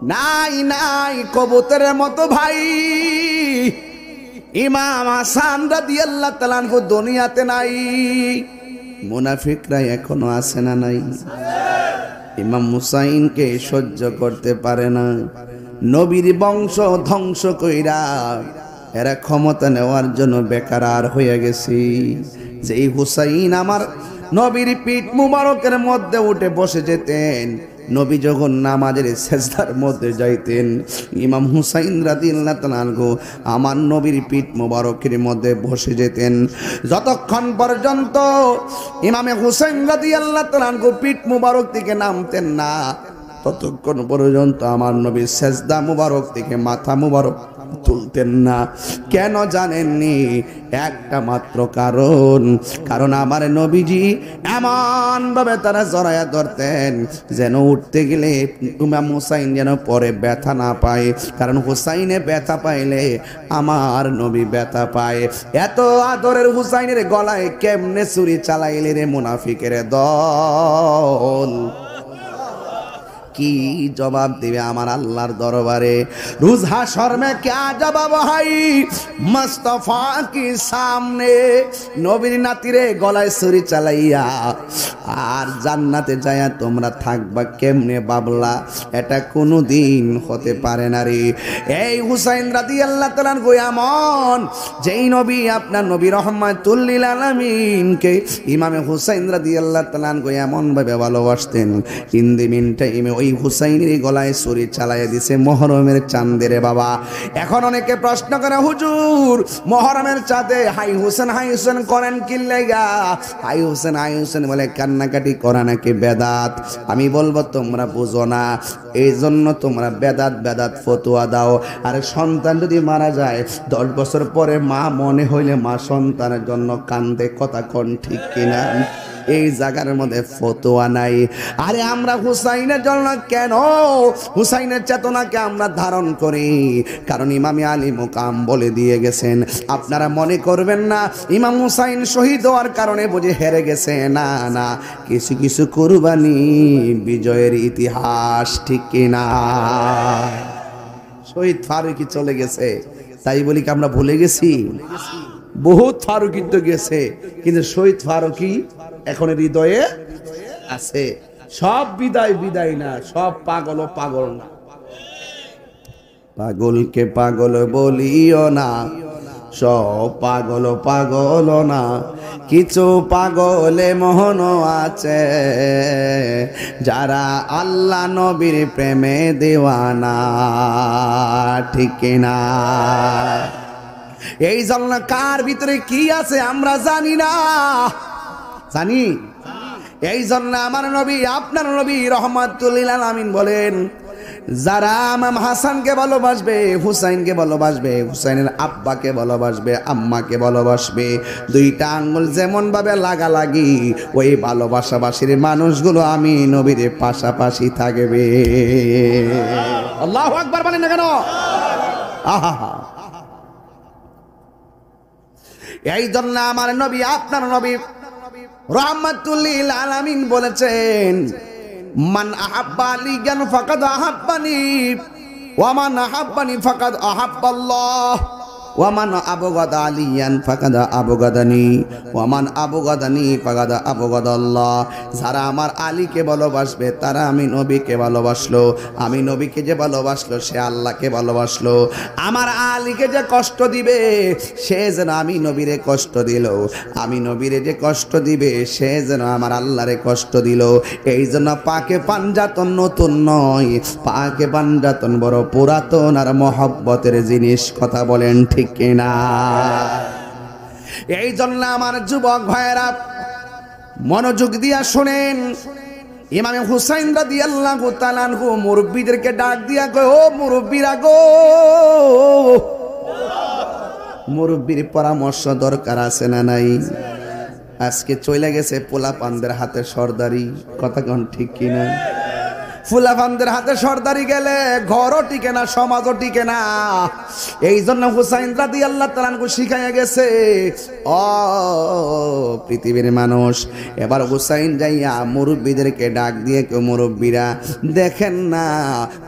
নাই নাই কবুতরের মতো ভাই ইমাম হাসান রাদিয়াল্লাহু তাআলা আনহু দুনিয়াতে নাই মুনাফিকরা এখনো আছে না নাই ইমাম হুসাইনকে সহ্য করতে পারে না নবীর বংশ ধ্বংস কইরা এরা ক্ষমতা নেওয়ার জন্য বেকার হয়ে গেছি যে এই হুসাইন আমার নবীর পিঠ মুবারকের মধ্যে উঠে বসে যেতেন নবী যখন নামাজের সেজদার মধ্যে যাইতেন ইমাম হুসাইন রাদিয়াল্লাহু তাআলা আনহু আমার নবীর পিঠ মুবারকের মধ্যে বসে যেতেন যতক্ষণ পর্যন্ত ইমামে হুসাইন রাদিয়াল্লাহু তাআলা আনহু পিঠ মুবারক থেকে নামতেন না ততক্ষণ পর্যন্ত আমার নবী সেজদা মুবারক থেকে মাথা মুবারক তুলতেন না কেন জানেননি একটা মাত্র কারণ আমার নবীজি এমন ভাবে তারা জড়ায়া ধরতেন যেন উঠতে গেলে ইমাম হুসাইন যেন পরে ব্যথা না পায় কারণ হুসাইনে ব্যথা পাইলে আমার নবী ব্যথা পায় এত আদরের হুসাইনের গলায় কেমনে ছুরি চালাইলে রে মুনাফিকের দল কি জবাব দিবে আমার আল্লাহর দরবারে রোজ হাশর মে क्या জবাব হাই মুস্তাফা কি সামনে নবীর নাতিরে গলায় ছুরি চালাইয়া আর জান্নাতে যায়া তোমরা থাকবা কেমনে বাবলা এটা কোনোদিন হতে পারে না রে এই হুসাইন রাদিয়াল্লাহু তাআলা আনহু এমন যেই নবী আপনার নবী রহমাতুল লিল আলামিনকে ইমামে হুসাইন রাদিয়াল্লাহু তাআলা আনহু এমন ভাবে ভালোবাসতেন ইন দি মিন টাইমে ওই হুসাইনের গলায় ছুরি চালাইয়া দিছে মুহররমের চাঁদে রে বাবা এখন অনেকে প্রশ্ন করে হুজুর মুহররমের চাঁদে হাই হোসেন করেন কি লাগা হাই হোসেন বলে কান্নাকাটি করা নাকি বেদাত আমি বলবো তোমরা বুঝো না এই জন্য তোমরা বেদাত ফতোয়া দাও আর সন্তান যদি মারা যায় 10 বছর পরে মা মনে হইলে মা সন্তানের জন্য কান্দে কথা কোন ঠিক কিনা এই জায়গার মধ্যে ফতোয়া নাই আরে আমরা হুসাইনের জন্য কেন হুসাইনের চেতনাকে আমরা ধারণ করি কারণ ইমাম আলী মুকাম বলে দিয়ে গেছেন আপনারা মনে করবেন না ইমাম হুসাইন শহীদ হওয়ার কারণে বুঝে হেরে গেছে না কিছু কুরবানি বিজয়ের ইতিহাস ঠিক কিনা? শহীদ ফারুকী চলে গেছে, তাই বলি কি আমরা ভুলে গেছি? বহুত ফারুকী তো গেছে, কিন্তু শহীদ ফারুকী এখন হৃদয়ে আছে। সব বিদায় বিদায় না, সব পাগল পাগল না। পাগলকে পাগল বলিও না, সব পাগল পাগল না, কিছু পাগলে মোহন আছে, যারা আল্লাহ নবীর প্রেমে দেওয়ানা, ঠিক না? এই জন্য কার ভিতরে কি আছে আমরা জানি না, জানি? এই জন্য আমার নবী, আপনার নবী রহমাতুল লিল আলামিন বলেন, যারা ইমাম হাসানকে ভালোবাসবে, হুসাইনকে ভালোবাসবে, হুসাইনের আব্বাকে ভালোবাসবে, আম্মাকে ভালোবাসবে, দুইটা আঙ্গুল যেমন ভাবে লাগালাগি, ওই ভালোবাসাবাসীর মানুষগুলো আমি নবীর পাশাপাশি থাকবে। আল্লাহু আকবার বলেন না কেন? আহা, এই জন্য আমার নবী, আপনার নবী রহমাতুল লিল আলামিন বলেছেন, মান আহাব্বা আলিয়ান ফাকাদ আহাব্বানি ওয়া মান আহাব্বানি ফাকাদ আহাব্বাল্লাহ ওয়া মান আবগাদা আলিয়ান ফাকাদ আবগাদানি ওয়া মান আবগাদানি ফাকাদ আবগাদাল্লাহ। যারা আমার আলীকে ভালোবাসবে তারা আমি নবীকে ভালোবাসলো, আমি নবীকে যে ভালোবাসলো সে আল্লাহকে ভালোবাসলো। আমার আলীকে যে কষ্ট দিবে সে যেন আমি নবীরে কষ্ট দিল, আমি নবীরে যে কষ্ট দিবে সে যেন আমার আল্লাহরে কষ্ট দিল। এই জন্য পাকে পাঞ্জাতন নতুন নয়, পাকে পাঞ্জাতন বড় পুরাতন আর মহব্বতের জিনিস। কথা বলেন ঠিক কিনা? এই জন্য আমার যুবক ভাইয়েরা মনোযোগ দিয়া শুনেন, ইমাম হুসাইন রাদিয়াল্লাহু তাআলা আনহু মুরব্বিদেরকে ডাক দিয়া কয়, ও মুরব্বিরা গো, মুরব্বির পরামর্শ দরকার আছে না নাই? আজকে চলে গেছে পোলাপানদের হাতে সরদারি। কথা কোন ঠিক কিনা? ফুলাফানদের হাতে সরদারি গেলে ঘরও টিকে না, সমাজও টিকে না। এই জন্য হুসাইন রাদিয়াল্লাহু তাআলা আনহু শিখাইয়া গেছে, ও পৃথিবীর মানুষ, এবার হুসাইন যাইয়া মুরব্বীদেরকে ডাক দিয়ে, কেউ মুরব্বীরা দেখেন না,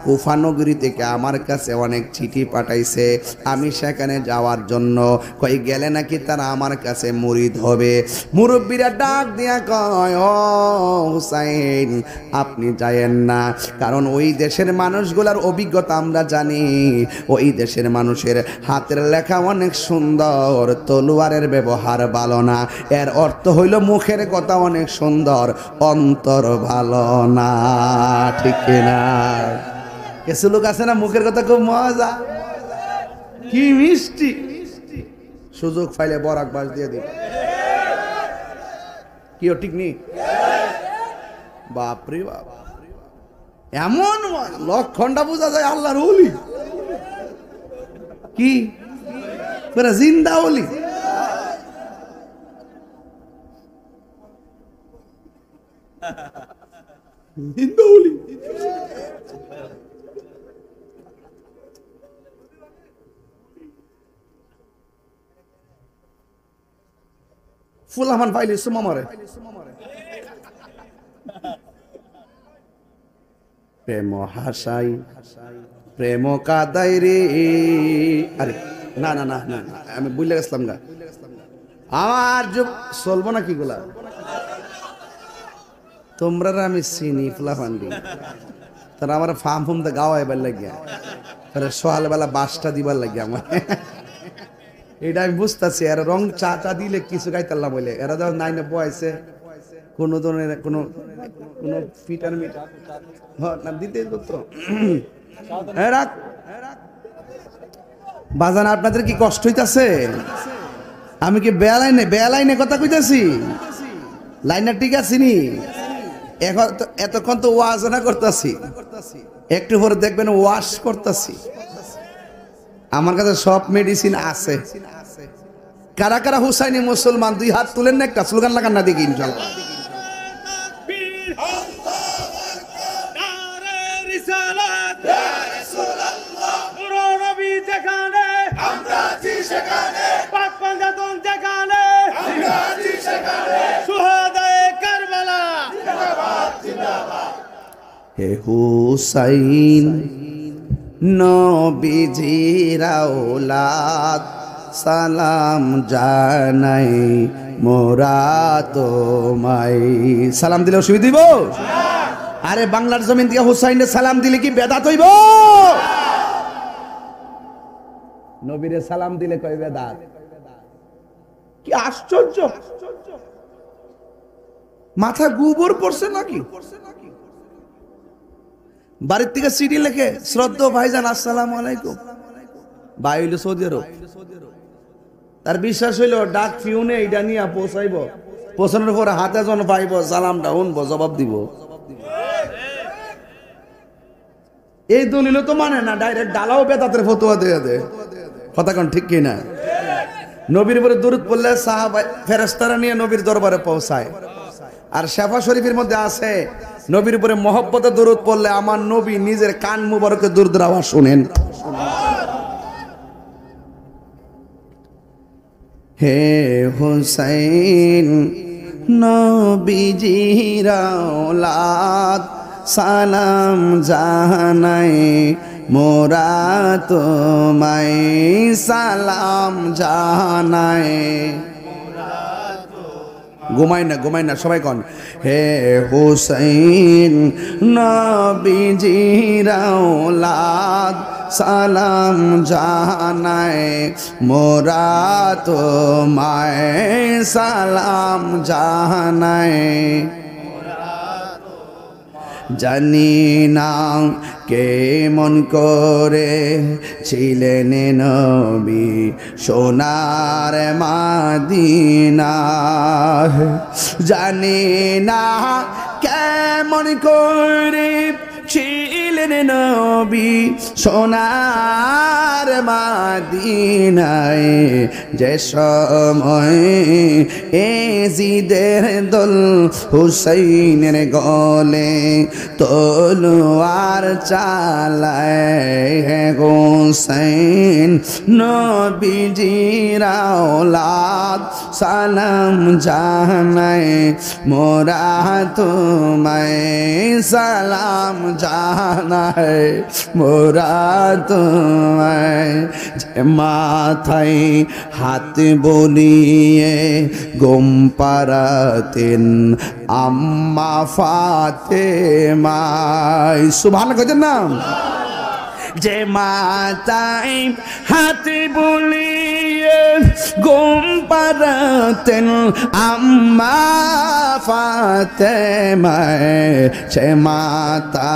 কুফা নগরী থেকে আমার কাছে অনেক চিঠি পাঠাইছে, আমি সেখানে যাওয়ার জন্য। কই গেলে নাকি তারা আমার কাছে মুরিদ হবে। মুরব্বীরা ডাক দিয়া কয়, ও হুসাইন আপনি যায়েন না, কারণ ওই দেশের মানুষগুলার অভিজ্ঞতা আমরা জানি, ওই দেশের মানুষের হাতের লেখা অনেক সুন্দর, তলোয়ারের ব্যবহার ভালো না। এর অর্থ হইল মুখের কথা অনেক সুন্দর, অন্তর ভালো না। ঠিক না? কিছু লোক আছে না মুখের কথা খুব মজা, কি মিষ্টি, সুযোগ পাইলে বরাক বাস দিয়ে দিবে। কি ঠিক নেই? বাপরে বাপ, এমন লক্ষণটা বোঝা যায় আল্লাহর ওলি। কি জিন্দা ওলি। জিন্দা ওলি। ফুলামান পাইলে সুমা মারে। প্রেম হাসাই প্রেম কাদাই রে। আরে না না না না, আমি বুঝলে গেছিলাম গা, আমার যুগ চলবো না কি গুলা। তোমরা আমি চিনি ফুলাফান্ডি, তারা আমার ফার্ম ফুম তো গাওয়াইবার লাগিয়া, তারা সকালবেলা বাসটা দিবার লাগিয়া আমার এটা আমি বুঝতেছি। এরা রং চা চা দিলে কিছু গাইতাল্লাম বলে, এরা যখন নাইনে বয়সে কোনো ধরনের কোনো কোনো ফিটার মিটার না দিতে তো বাজান। আপনাদের কি কষ্ট হইতাছে? আমি কি বেলাইনে কথা কইতাছি? লাইনটা ঠিক আছে নি? এখন এতক্ষণ তো ওয়াজ না করতেছি, একটু পরে দেখবেন ওয়াশ করতেছি। আমার কাছে সব মেডিসিন আছে। কারা কারা হুসাইনি মুসলমান দুই হাত তুলেন না, একটা স্লোগান লাগান না দেখি ইনশাআল্লাহ। হে হুসাইন নবীজির আওলাদ সালাম জানাই মোরা তোমায়। সালাম দিলে অসুবিধা দিব? আরে বাংলার জমিন থেকে হুসাইনের সালাম দিলে কি বেদাত হইব? নবীরে সালাম দিলে কয় বেদাত? কি আশ্চর্য! মাথা গোবর পড়ছে নাকি? বাড়ির থেকে সিডি লেখে, শ্রদ্ধা ভাইজান আসসালামু আলাইকুম, ভাই হইল সৌদি আরব। তার বিশ্বাস হইল ডাক ফিউনে এইটা নিয়ে পৌঁছাইব, পৌঁছানোর পরে হাতে জন পাইব, সালামটা শুনবো, জবাব দিব। এই দলিল তো মানে না, ডাইরেক্ট ডালাও বেদাতের ফতোয়া দিয়ে দেয়। কথা কোন ঠিক কিনা? নবীর উপরে দরুদ পড়লে সাহাবা ফেরেশতারা নিয়ে নবীর দরবারে পৌঁছায়। আর শেফা শরীফের মধ্যে আছে, নবীর উপরে মহব্বতে দরুদ পড়লে আমার নবী নিজের কান মুবারকে দরুদের আওয়াজ শুনেন। হে হুসাইন নবীজির আওলাদ সালাম জানাই মোরা তোমায়, সালাম জানাই। ঘুমাই না সবাই কন, হে হুসাইন নবীজির আওলাদ সালাম জানাই মোরা তোমায়, সালাম জানাই। জানি না কেমন করে ছিলেন নবী সোনার মাদিনা, জানি না কেমন করে ছিলেন নবী সোনার মাদিনায়, যে সময় এজিদের দল হুসাইনের গলে তলোয়ার চালায়। হুসাইন নবীজির আওলাদ সালাম জানাই মোরা তোমায়, সালাম জানাই মোরা তোমায়। যে মাথায় হাত বলিয়ে গম পাড়াতেন আম্মা ফাতেমা, সুবহানাল্লাহ কইতেন না? যে মাথায় হাত বলিয়ে গম পাড়াতেন আম্মা ফাতেমা, সে মাতা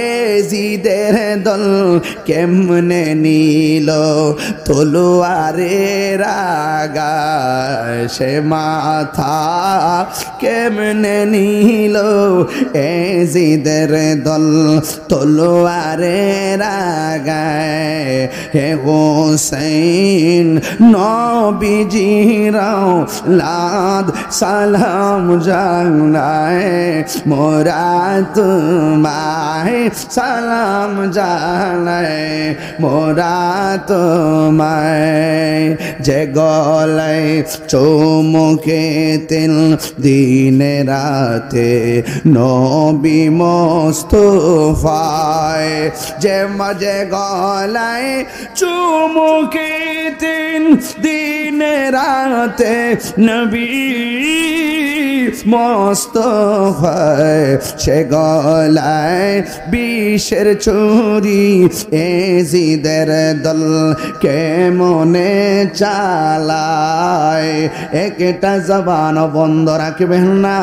এজিদের দল কেমনে নিল তলোয়ারের আগায়, সে মাথা কেমনে নিল এজিদের দল তলোয়ারের আগায়। হে হুসাইন নবীজির আওলাদ সালাম জানাই মোরা তোমায়, সালাম জানাই মোরা তোমায়। যে গলায় চুমুকে তেল দিনে রাতে নবী মোস্তফায়, যে মাঝে গলায় চুমুকে তিন দিনে রাতে নবী মোস্তফায়, সে গলায় বিষের ছুরি এজিদের দল কেমনে চালায়। একটা জবান বন্ধ রাখবেন না।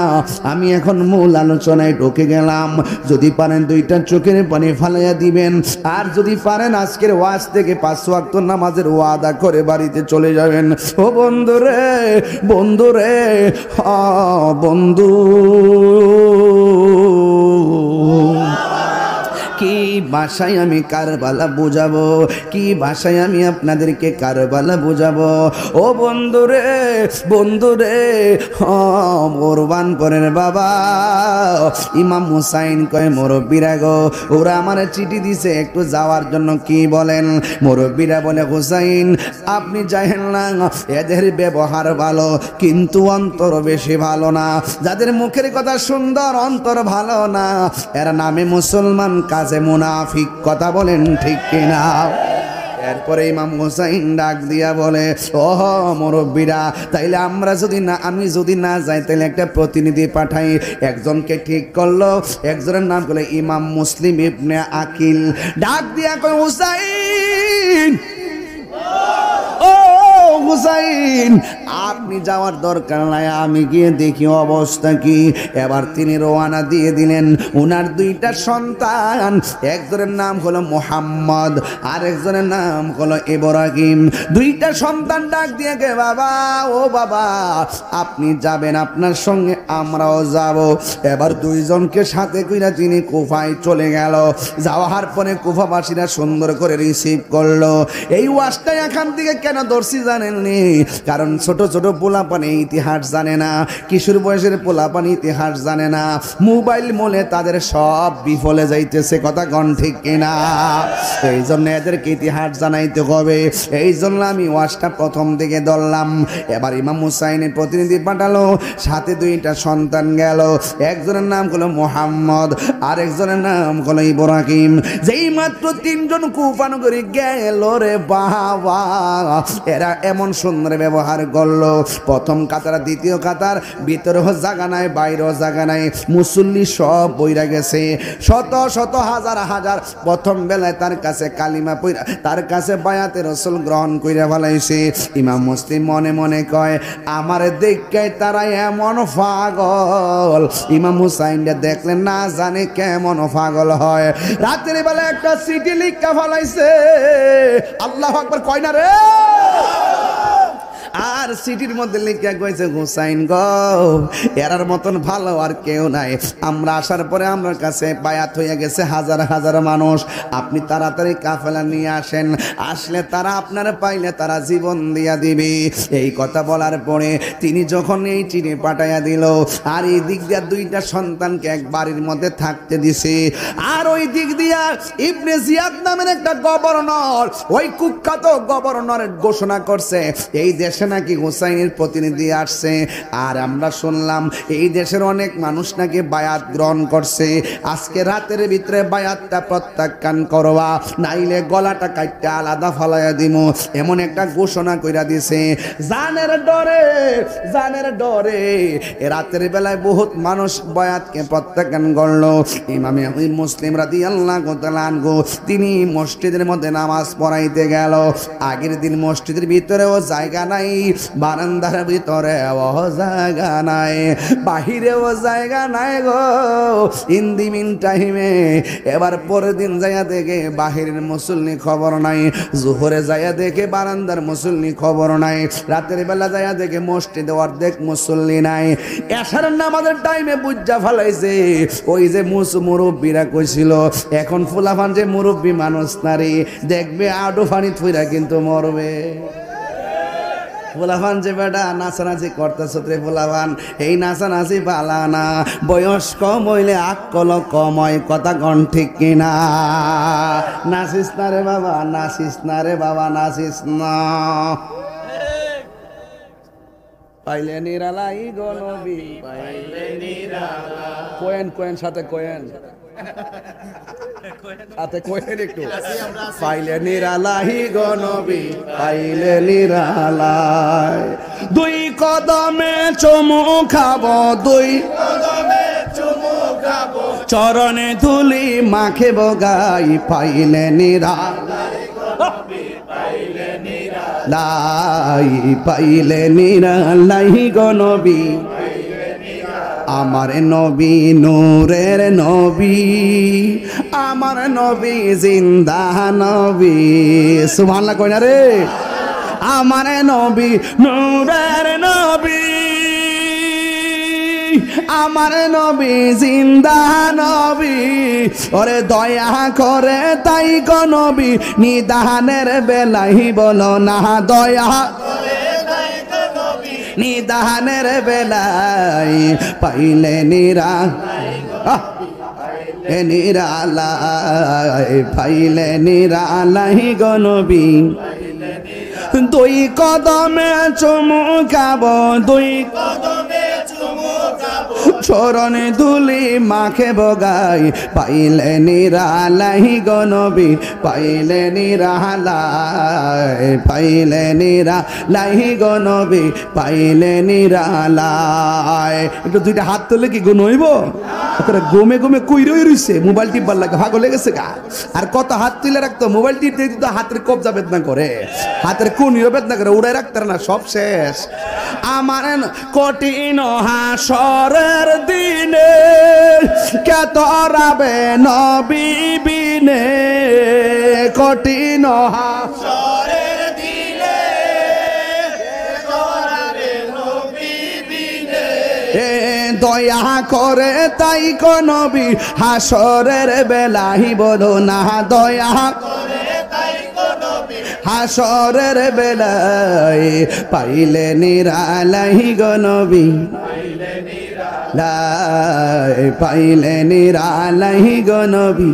আমি এখন মূল আলোচনায় ঢুকে গেলাম। যদি পারেন দুইটা চোখের পানি ফালাইয়া দিবেন, আর যদি পারেন আজকের ওয়াজ থেকে 5 ওয়াক্ত নামাজের ওয়াদা করে বাড়িতে চলে যাবেন। ও বন্ধুরে, বন্ধুরে, বন্ধু কি ভাষায় আমি কারবালা বুঝাবো, কি ভাষায় আমি আপনাদেরকে কারবালা বুঝাবো? ও বন্ধুরে, বন্ধুরে, কোরবানপুরের বাবা ইমাম হুসাইন কয়, মুরব্বীরা গো, ওরা আমার চিঠি দিছে একটু যাওয়ার জন্য, কি বলেন? মুরব্বীরা বলে, হুসাইন আপনি যাইেন না, এদের ব্যবহার ভালো কিন্তু অন্তর বেশি ভালো না। যাদের মুখের কথা সুন্দর অন্তর ভালো না, এরা নামে মুসলমান কাজে মুনাফিক। কথা বলেন ঠিক কিনা? এরপরে ইমাম হুসাইন ডাক দিয়া বলে, ওহ মুরব্বীরা, তাইলে আমরা যদি না, আমি যদি না যাই তাহলে একটা প্রতিনিধি পাঠাই। একজনকে ঠিক করলো, একজনের নাম করলো ইমাম মুসলিম ইবনে আকিল। ডাক দিয়া কয়, হুসাইন, ও হুসাইন, আপনি যাওয়ার দরকার নাই, আমি গিয়ে দেখি অবস্থা কি। এবার তিনি রওনা দিয়ে দিলেন। উনার দুইটা সন্তান, একজনের নাম হলো মোহাম্মদ, আর একজনের নাম হলো ইব্রাহিম। দুইটা সন্তান ডাক দিয়ে গে, বাবা, ও বাবা, আপনি যাবেন, আপনার সঙ্গে আমরাও যাব। এবার দুইজনকে সাথে কইরা তিনি কুফায় চলে গেল। যাওয়ার পরে কুফাবাসীরা সুন্দর করে রিসিভ করলো। এই ওয়াজটা এখান থেকে কেন ধরছি জানেননি? কারণ ছোট ছোট পোলাপানি ইতিহাস জানে না, কিশোর বয়সের পোলাপানি ইতিহাস জানে না। মোবাইল মোলে তাদের সব বিফলে যাইতেছে। কথা কন ঠিক কিনা? এই জন্য এদেরকে ইতিহাস জানাইতে হবে। এই জন্য আমি ওয়াজটা প্রথম দিকে ধরলাম। এবার ইমাম হুসাইনের প্রতিনিধি পাঠালো, সাথে দুইটা সন্তান গেল। একজনের নাম হলো মোহাম্মদ, আর একজনের নাম হলো ইব্রাহিম। যেই মাত্র তিনজন কুফানগরী গেল রে বাবা, এরা এমন সুন্দর ব্যবহার করলো। প্রথম কাতার, দ্বিতীয় কাতার, ভিতরেও জায়গা নাই, বাইরেও জায়গা নাই, মুসল্লি সব বইরা গেছে। শত শত হাজার হাজার প্রথম বেলায় তার কাছে কালিমা পইরা, তার কাছে বায়াতে রাসূল গ্রহণ কইরা ফেলাইছে। ইমাম মুসলিম মনে মনে কয়, আমার দেখে তারা এমন পাগল। ইমাম হুসাইনকে দেখলেন না জানে কেমন পাগল হয়। রাতের বেলা একটা চিঠি লিখা ফেলাইছে। আল্লাহু আকবার কয় না রে? আর সিটির মধ্যে লিখে কইছে, হুসাইন গো, এরার মতন ভালো আর কেউ নাই। আমরা আসার পরে আমার কাছে বায়াত হয়ে গেছে হাজার হাজার মানুষ। আপনি তাড়াতাড়ি কাফেলা নিয়ে আসেন, আসলে তারা আপনারা পাইলে তারা জীবন দিয়া দিবে। এই কথা বলার পরে তিনি যখন এই চিঠি পাঠাইয়া দিল, আর এই দিক দিয়া দুইটা সন্তানকে এক বাড়ির মধ্যে থাকতে দিছে। আর ওই দিক দিয়া ইবনে জিয়াদ নামের একটা গভর্নর, ওই কুখ্যাত গভর্নর ঘোষণা করছে এই দেশে নাকি হুসাইনের প্রতিনিধি আসছে। আর আমরা শুনলাম এই দেশের অনেক মানুষ নাকি বায়াত গ্রহণ করছে। আজকে রাতের ভিতরে বায়াতটা প্রত্যাখ্যান করবা, নাইলে গলাটা কাটতে আলাদা ফালাইয়া দিব, এমন একটা ঘোষণা কইরা দিছে। জানের ডরে, জানের ডরে রাতের বেলায় বহুত মানুষ বায়াতকে প্রত্যাখ্যান করলো। ইমামে মুসলিম রাদিয়াল্লাহু তাআলা আনহু তিনি মসজিদের মধ্যে নামাজ পড়াইতে গেল। আগের দিন মসজিদের ভিতরেও জায়গা নাই, বারান্দার ভিতরে ও জায়গা নাই, বাহিরেও জায়গা নাই গো। ইন দি মিন টাইমে এবার পরের দিন যাইয়া দেখে বাহিরের মুসল্লি খবর নাই, জোহরে যাইয়া দেখে বারান্দার মুসল্লি খবর নাই, রাতের বেলা যাইয়া দেখে মসজিদে অর্ধেক মুসল্লি নাই। এশার নামাজের টাইমে বুঝা ফেলাইছে ওই যে মুরব্বীরা কইছিল এখন ফুলাফান যে মুরব্বী মানুষ নারী দেখবে আডু ফানি থুইরা কিন্তু মরবে। ফুলাফান যে বেটা নাচানাচি করতেছ রে ফুলাফান, এই নাচানাচি পালা না, বয়স কম হইলে আকল কম হয়। কথা কন ঠিক কিনা? নাচিস না রে বাবা, নাচিস না রে বাবা, নাচিস না। পাইলে নিরালাই গো নবী, পাইলে নিরালাই। কোয়েন কোয়েন সাথে কোয়েন, সাথে কোয়েন একটু। পাইলে নিরালাই গো নবী, পাইলে নিরালাই। দুই কদমে চুমু খাবো, দুই কদমে চুমু খাবো, চরণে ধুলি মাখে বগাই, পাইলে নিরালাই লাই, পাইলে নিরালাই গো নবী। আমার নবী নূরের নবী, আমার নবী জিন্দা নবী। সুবহানাল্লাহ কই না রে? আমার নবী নূরের নবী, আমার নবী জিন্দা নবী, ওরে দয়া করে তাই গো নবী, নিদানের বেলাই বলো না দয়া নিদানের বেলাই পাইলে নিরালাই পাইলে নিরালাই গো নবী, দুই কদমে চুমুকাবো দুই কদমে চুমুকাবো, চরণ ধুলি মাখে বগাই পাইলে নিরালাই গো নবী, পাইলে নিরালাই পাইলে নিরালাই গো নবী, পাইলে নিরালাই। একটু দুইটা হাত তুলে কি গুণ হইব? গমে গমে কই রইছে, মোবাইল টিপবার লাগে ভাগ হয়ে গেছে গা। আর কত হাত তুলে রাখতো, মোবাইল টিপতে দিত হাতের কবজা বেদনা করে, হাতের কোন বেদনা করে, উড়াই রাখতে না, সব শেষ। আমার কঠিন হাসরের দিনে কে তোরাবে নবী বিনে, কঠিন হাসরের দিনে কে তোরাবে নবী বিনে, দয়া করে তাই গো নবী হাসরের বেলাই বলো না দয়া করে তাই গো নবী, হাসরের বেলাই পাইলে নিরালাই গো নবী, পাইলে নিরালাই পাইলে নিরালাই গো নবী,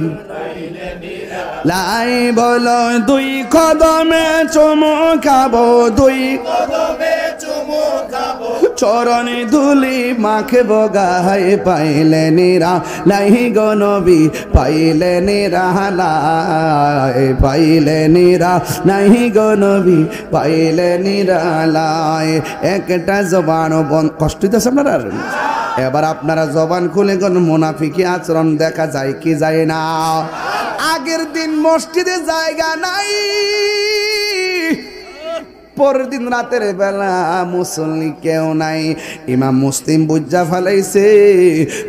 লাই বলো দুই কদমে চুমুকাবো দুই কদমে চুমুকাবো, চরণ ধুলি মাখে বগাই পাইলে নিরালাই গো নবী, পাইলে নিরালাই পাইলে নিরালাই গো নবী, পাইলে নিরালাই। একটা জবান কষ্ট দিতেছে আপনারা, এবার আপনারা জবান খুলে কোন মুনাফিকি আচরণ দেখা যায় কি যায় না? আগের দিন মসজিদে জায়গা নাই, পরের দিন রাতের বেলা মুসল্লি কেউ নাই, ইমাম মুসলিম বুঝা ফেলাইছে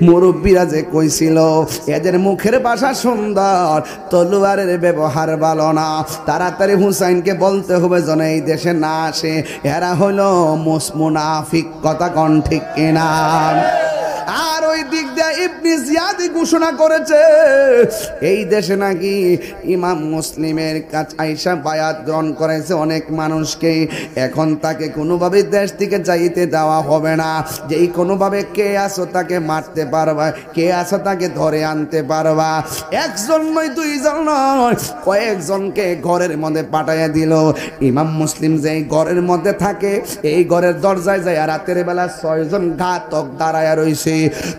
মুরব্বীরা যে কইছিল এদের মুখের ভাষা সুন্দর, তলোয়ারের ব্যবহার ভালো না, তাড়াতাড়ি হুসাইনকে বলতে হবে যেন এই দেশে না আসে, এরা হলো মুনাফিক। কথা কোন ঠিক কিনা? আর ওই দিক দিয়ে ইবনে জিয়াদ ঘোষণা করেছে এই দেশে নাকি ইমাম মুসলিমের কাছে আয়েশা বায়াত গ্রহণ করেছে অনেক মানুষকে, এখন তাকে কোনোভাবে দেশ থেকে যাইতে দেওয়া হবে না, যেই কোনোভাবে কে আসো তাকে মারতে পারবা, কে আসো তাকে ধরে আনতে পারবা। একজন নয় দুইজন নয়, কয়েকজনকে ঘরের মধ্যে পাঠাইয়া দিল। ইমাম মুসলিম যেই ঘরের মধ্যে থাকে এই ঘরের দরজায় যায় রাতের বেলা 6 জন ঘাতক দাঁড়ায়া রইছে,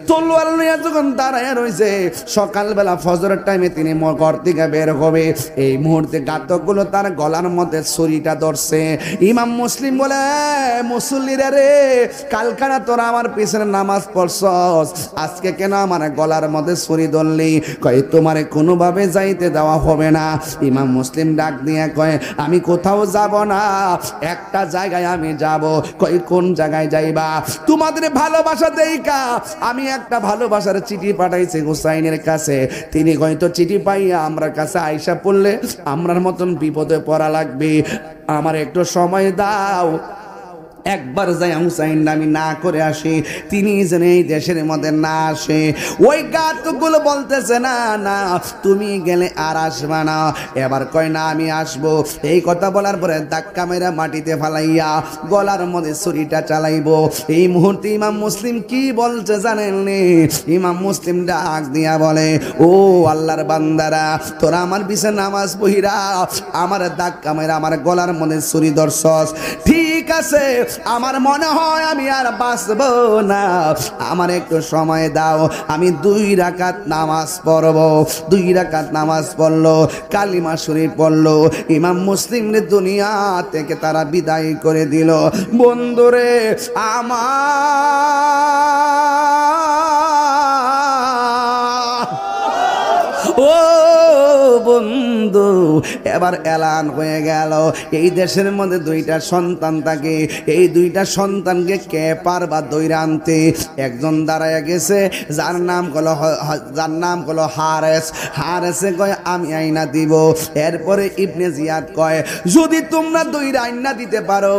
তলোয়ার নিয়ে যখন দাঁড়ায় রয়েছে, সকালবেলা ফজরের টাইমে তিনি ঘর থেকে বের হবে, এই মুহূর্তে ঘাতকগুলো তার গলার মধ্যে ছুরিটা ধরছে। ইমাম মুসলিম বলে, মুসল্লিরা রে, কালকানা তোরা আমার পিছনে নামাজ পড়ছস, আজকে কেন আমার গলার মধ্যে ছুরি ধরলি? কয় তোমারে কোনোভাবে যাইতে দেওয়া হবে না। ইমাম মুসলিম ডাক দিয়ে কয়, আমি কোথাও যাব না, একটা জায়গায় আমি যাব। কয় কোন জায়গায় যাইবা? তোমাদের ভালোবাসা দেইকা আমি একটা ভালোবাসার চিঠি পাঠাইছি হুসাইনের কাছে, তিনি হয়তো চিঠি পাইয়া আমরা কাছে আইসা পড়লে আমরার মতন বিপদে পড়া লাগবে, আমার একটু সময় দাও, একবার যাই হুসাইন আমি না করে আসি, তিনি যেন এই দেশের মধ্যে না আসে। ওই ঘাতকগুলো বলতেছে না না তুমি গেলে আর আসবা না, এবার কয় না আমি আসবো। এই কথা বলার পরে ধাক্কা মেরা মাটিতে ফালাইয়া গলার মধ্যে ছুরিটা চালাইবো। এই মুহূর্তে ইমাম মুসলিম কি বলছে জানেননি? ইমাম মুসলিম ডাক দিয়া বলে, ও আল্লাহর বান্দারা, তোরা আমার পিছে নামাজ পড়িরা আমার ধাক্কা মেরা আমার গলার মধ্যে ছুরি ধরছস, ঠিক আছে, আমার মনে হয় আমি আর বাঁচব না, আমার একটু সময় দাও, আমি 2 রাকাত নামাজ পড়ব। 2 রাকাত নামাজ পড়লো, কালিমা শরীফ পড়লো, ইমাম মুসলিম দুনিয়া থেকে তারা বিদায় করে দিল। বন্ধুরে আমার, ও বন্ধু বন্ধু এবার এলান হয়ে গেল এই দেশের মধ্যে দুইটা সন্তান থাকে, এই দুইটা সন্তানকে কে পারবা দইরা আনতে? একজন দাঁড়ায় গেছে যার নাম হলো হারেসে কয় আমি আইনা দিব। এরপরে ইবনে জিয়াদ কয় যদি তোমরা দইরা আইনা দিতে পারো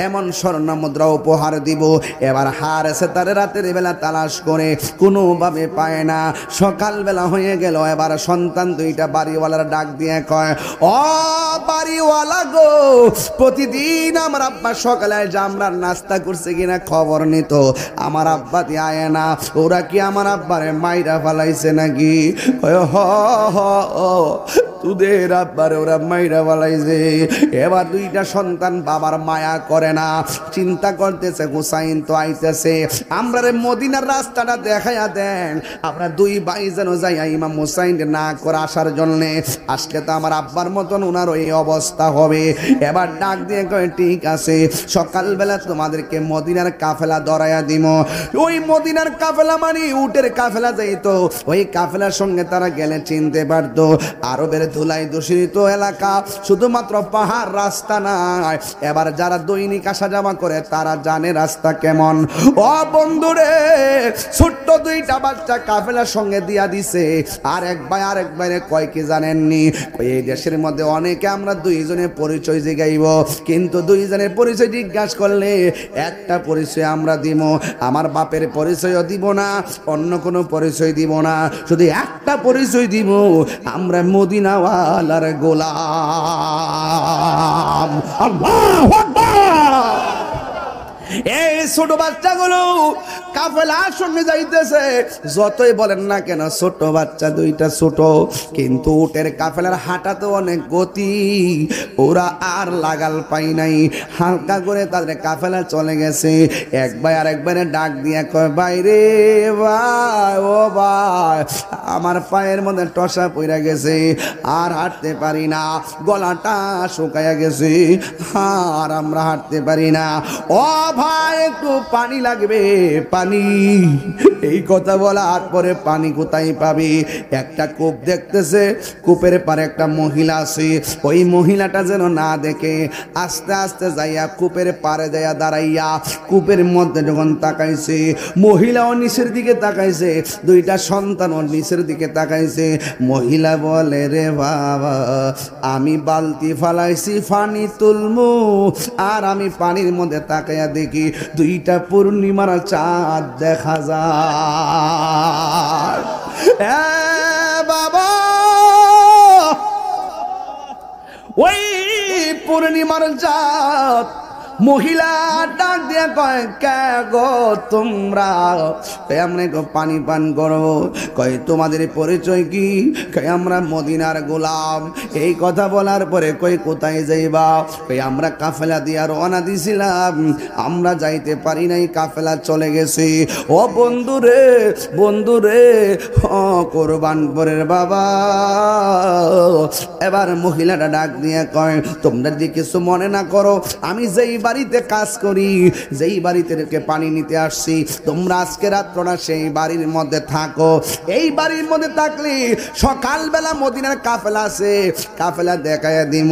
এমন স্বর্ণ মুদ্রা উপহার দিব। এবার হারেসে তার রাতের বেলা তালাশ করে কোনোভাবে পায় না। সকালবেলা হয়ে গেল, এবার সন্তান দুইটা বাড়িওয়ালার ডাক দিয়ে কয় ও বাড়িওয়ালা গো, প্রতিদিন আমার আব্বা সকালে জামরার নাস্তা করছে কিনা খবর নিত, আমার আব্বা দিয়ে আয় না, ওরা কি আমার আব্বারে মাইরা ফালাইছে নাকি? হ তোদের আব্বারে ওরা মাইরা ফালাইছে। এবার দুইটা সন্তান বাবার মায়া করে না, চিন্তা করতেছে হুসাইন তো আইতেছে, আমরা রে মদিনার রাস্তাটা দেখাইয়া দেন, আমরা দুই ভাই যেন যাই ইমাম হুসাইন না করে আসার জন্যে, আসলে তো আমার আব্বার মতন ওনার ওই অবস্থা হবে। এবার ডাক দিয়ে কয় ঠিক আছে, সকালবেলা তোমাদেরকে মদিনার কাফেলা ধরাইয়া দিব। ওই মদিনার কাফেলা মানে উটের কাফেলা যাইতো, ওই কাফেলার সঙ্গে তারা গেলে চিনতে পারতো। আরবের ধুলাই দূষিত এলাকা, শুধুমাত্র পাহাড় রাস্তা নাই। এবার যারা দৈনিক আসা যাওয়া করে তারা জানে রাস্তা কেমন। ও বন্ধুরে, ছোট্ট দুইটা বাচ্চা কাফেলার সঙ্গে দিয়া দিছে। আর এক ভাইরে কয় কি জানেননি, এই দেশের মধ্যে অনেকে আমরা দুইজনের পরিচয় জিগাইব, কিন্তু দুইজনের পরিচয় জিজ্ঞাসা করলে একটা পরিচয় আমরা দিব, আমার বাপের পরিচয়ও দিব না, অন্য কোনো পরিচয় দিব না, শুধু একটা পরিচয় দিব, আমরা মদিনাওয়ালার গোলাম। আল্লাহু আকবার। এই ছোট বাচ্চাগুলো কাফেলার সঙ্গে যাইতেছে, যতই বলেন না কেন ছোট বাচ্চা দুইটা ছোট, কিন্তু উটের কাফেলার হাঁটা তো অনেক গতি, ওরা আর লাগাল পাই নাই, হালকা করে তাদের কাফেলা চলে গেছে। এক ভাই আর একবারে ডাক দিয়ে কয় বাইরে ভাই, ও ভাই আমার পায়ের মধ্যে টসা পইরা গেছে, আর হাঁটতে পারি না, গলাটা শুকাইয়া গেছে, আর আমরা হাঁটতে পারি না, ও ভাই একটু পানি লাগবে, পানি। এই কথা বলার পরে পানি কোথায় পাবি? একটা কূপ দেখতেছে, কূপের পারে একটা মহিলা আছে, ওই মহিলাটা যেন না দেখে আস্তে আস্তে যাইয়া কূপের পারে যাইয়া দাঁড়াইয়া কূপের মধ্যে যখন তাকাইছে, মহিলাও নিচের দিকে তাকাইছে, দুইটা সন্তানও নিচের দিকে তাকাইছে। মহিলা বলে রে বাবা, আমি বালতি ফালাইছি পানি তুলমু, আর আমি পানির মধ্যে তাকাইয়া দেখি দুইটা পূর্ণিমার চাঁদ দেখা যায়। বাবা, ওই পূর্ণিমার চাঁদ মহিলা ডাক দিয়ে কয় কে গো তোমরা, আমরা পানি পান করবো। কয় তোমাদের পরিচয় কি? কয় আমরা মদিনার গোলাম। এই কথা বলার পরে কই কোথায় যাইবা? কই আমরা কাফেলা দিয়ে রওনা দিছিলাম, আমরা যাইতে পারি নাই, কাফেলা চলে গেছে। ও বন্ধুরে, বন্ধুরে, কোরবানপুরের বাবা। এবার মহিলাটা ডাক দিয়ে কয় তোমরা যে কিছু মনে না করো, আমি যেই বাড়িতে কাজ করি, যেই বাড়িতে পানি নিতে আসছি, তোমরা আজকে রাত্রটা সেই বাড়ির মধ্যে থাকো। এই বাড়ির মধ্যে থাকলে সকালবেলা মদিনার কাফেলা আছে, কাফেলা দেখায় দিব।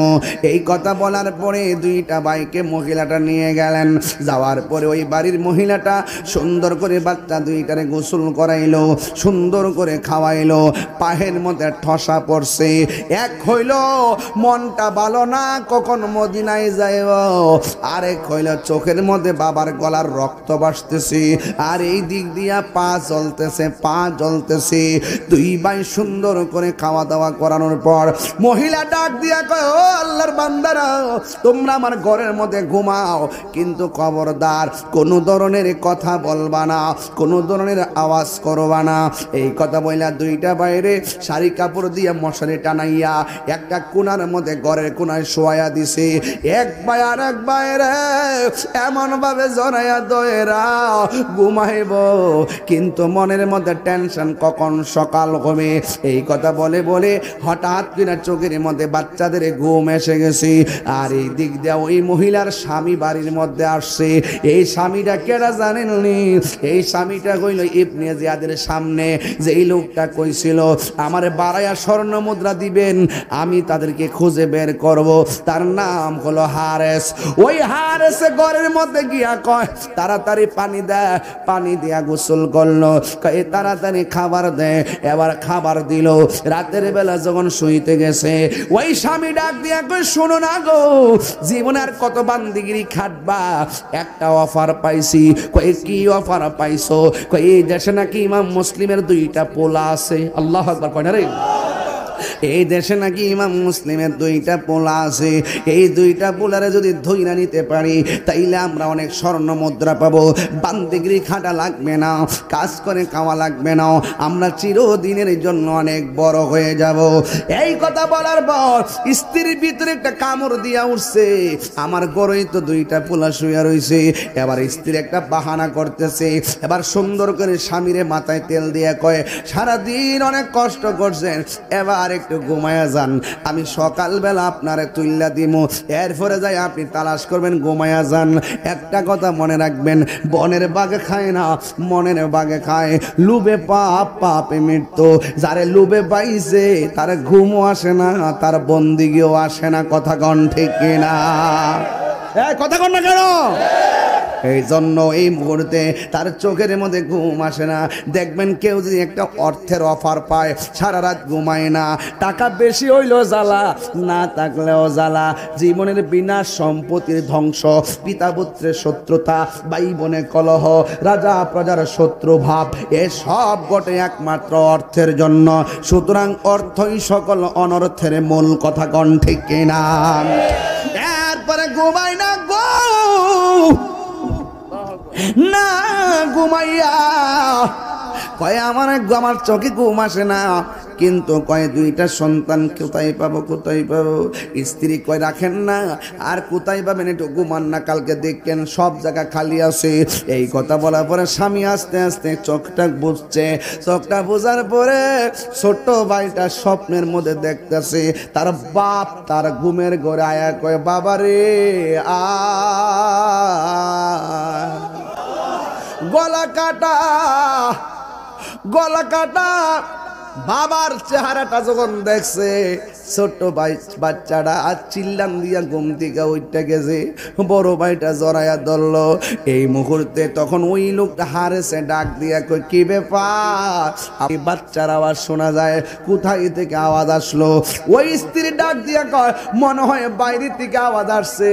এই কথা বলার পরে দুইটা বাইকে মহিলাটা নিয়ে গেলেন। যাওয়ার পরে ওই বাড়ির মহিলাটা সুন্দর করে বাচ্চা দুইটারে গোসল করাইলো, সুন্দর করে খাওয়াইলো। পায়ের মধ্যে ঠসা পড়ছে, এক হইল মনটা ভালো না, কখন মদিনায় যাইব, আরেক হইল চোখের মধ্যে বাবার গলার রক্ত বাসতেছে, আর এই দিক দিয়া পা জ্বলতেছে, পা জ্বলতেছে। দুই ভাই সুন্দর করে খাওয়া দাওয়া করানোর পর মহিলা ডাক দিয়া কয় ও আল্লাহর বান্দারা, তোমরা আমার ঘরের মধ্যে ঘুমাও, কিন্তু খবরদার কোনো ধরনের কথা বলবা না, কোনো ধরনের আওয়াজ করবা না। এই কথা বইলা দুইটা বাইরে শাড়ি কাপড় দিয়ে মশারি টানাইয়া একটা কোণার মধ্যে ঘরের কোণায় শোয়া দিছে। এক ভাই আর এক বাইরে এমন ভাবে জড়াইয়া দয়েরা ঘুমাইব, কিন্তু মনের মধ্যে টেনশন কখন সকাল হবে। এই কথা বলে বলে হঠাৎ কিনা চোখের মধ্যে বাচ্চাদের ঘুম এসে গেছে। আর এই দিক দিয়ে ওই মহিলার স্বামী বাড়ির মধ্যে আসছে। এই স্বামীটা কেডা জানেননি? এই স্বামীটা কইল ইবনে জিয়াদের সামনে যে এই লোকটা কইছিল আমার বাড়াইয়া স্বর্ণ মুদ্রা দিবেন, আমি তাদেরকে খুঁজে বের করব। তার নাম হলো হারেস। ওই হারেস ঘরের মধ্যে গিয়া কয় তাড়াতাড়ি পানি দেয়, পানি দিয়া গোসল করলো, কয় তাড়াতাড়ি খাবার দেয়। এবার খাবার দিল। রাতের বেলা যখন শুইতে গেছে ওই স্বামী ডাক দিয়া কয় শোনো না গো, জীবনে আর কত বান্দিগিরি খাটবা, একটা অফার পাইছি। কয় কি অফার পাইছো? কয় এই দেশে নাকি ইমাম মুসলিমের 2টা পোলা আছে। আল্লাহু আকবার কয় না রে। এই দেশে নাকি ইমাম মুসলিমের 2টা পোলা আছে। এই 2টা পোলারে যদি ধইরা নিতে পারি তাইলে আমরা অনেক স্বর্ণ মুদ্রা পাবো, বান্দিগিরি খাটা লাগবে না, কাজ করে খাওয়া লাগবে না, আমরা চিরদিনের জন্য অনেক বড় হয়ে যাব। এই কথা বলার পর স্ত্রীর ভিতরে একটা কামড় দিয়া উঠছে। আমার গরই তো 2টা পোলা শুয়ে রইছে। এবার স্ত্রী একটা বাহানা করতেছে। এবার সুন্দর করে স্বামীরে মাথায় তেল দিয়ে কয় সারাদিন অনেক কষ্ট করছেন, এবার একটু ঘুমায়া যান, আমি সকালবেলা আপনারে তুইল্লা দিমু, এরপরে যাই আপনি তালাশ করবেন, ঘুমায়া যান। একটা কথা মনে রাখবেন, বনের বাঘে খায় না, মনের বাঘে খায়। লুবে পাপ, পাপে মৃত্যু। যারে লুবে পাইছে তার ঘুমও আসে না, তার বন্দিগিও আসে না। কথা কন ঠিক কিনা? কথা কন না কেন? এই জন্য এই মুহূর্তে তার চোখের মধ্যে ঘুম আসে না। দেখবেন কেউ যদি একটা অর্থের অফার পায় সারা রাত ঘুমায় না। টাকা বেশি হইলেও জ্বালা, না থাকলেও জ্বালা। জীবনের বিনাশ, সম্পত্তির ধ্বংস, পিতা পুত্রের শত্রুতা, ভাই বোনে কলহ, রাজা প্রজার শত্রু ভাব, এ সব ঘটে একমাত্র অর্থের জন্য। সুতরাং অর্থই সকল অনর্থের মূল। কথা কন ঠিক কিনা? এরপরে ঘুমায় না গো, না ঘুমাইয়া কয় আমার চোখে ঘুম আসে না, কিন্তু কয় 2টা সন্তান কোথায় পাবো, কোথায় পাবো? স্ত্রী কয় রাখেন না, আর কোথায় পাবেন, একটু ঘুমান না, কালকে দেখেন সব জায়গা খালি আছে। এই কথা বলার পরে স্বামী আস্তে আস্তে চোখটা বুঝছে। চোখটা বোঝার পরে ছোট্ট ভাইটা স্বপ্নের মধ্যে দেখতেছে তার বাপ তার ঘুমের ঘরে আয়া কয় বাবা রে আ, গলা কাটা, গলা কাটা। বাবার চেহারাটা যখন দেখছে ছোট্ট ভাই বাচ্চাটা আর চিল্লান দিয়া ঘুম থেকে ওইটা গেছে, বড় ভাইটা জড়াইয়া ধরল। এই মুহূর্তে তখন ওই লোকটা হারেছে, ডাক দিয়া কই কি ব্যাপার? বাচ্চার আওয়াজ শোনা যায়, কোথায় থেকে আওয়াজ আসলো? ওই স্ত্রী ডাক দিয়া কয় মনে হয় বাইরে থেকে আওয়াজ আসছে।